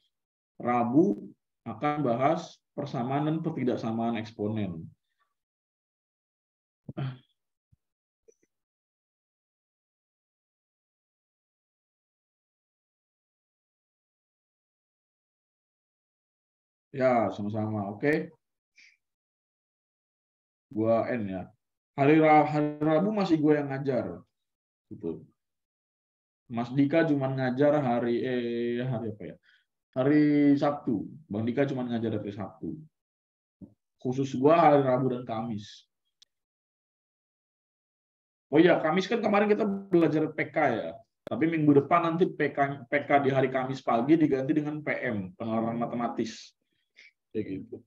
Rabu akan bahas persamaan dan pertidaksamaan eksponen. Ya, sama-sama. Oke. Gua N ya. Hari Rabu masih gue yang ngajar. Gitu. Mas Dika cuma ngajar hari apa ya? Hari Sabtu. Bang Dika cuma ngajar hari Sabtu. Khusus gua hari Rabu dan Kamis. Oh iya, Kamis kan kemarin kita belajar PK ya. Tapi minggu depan nanti PK di hari Kamis pagi diganti dengan PM, penalaran matematis. Kayak gitu.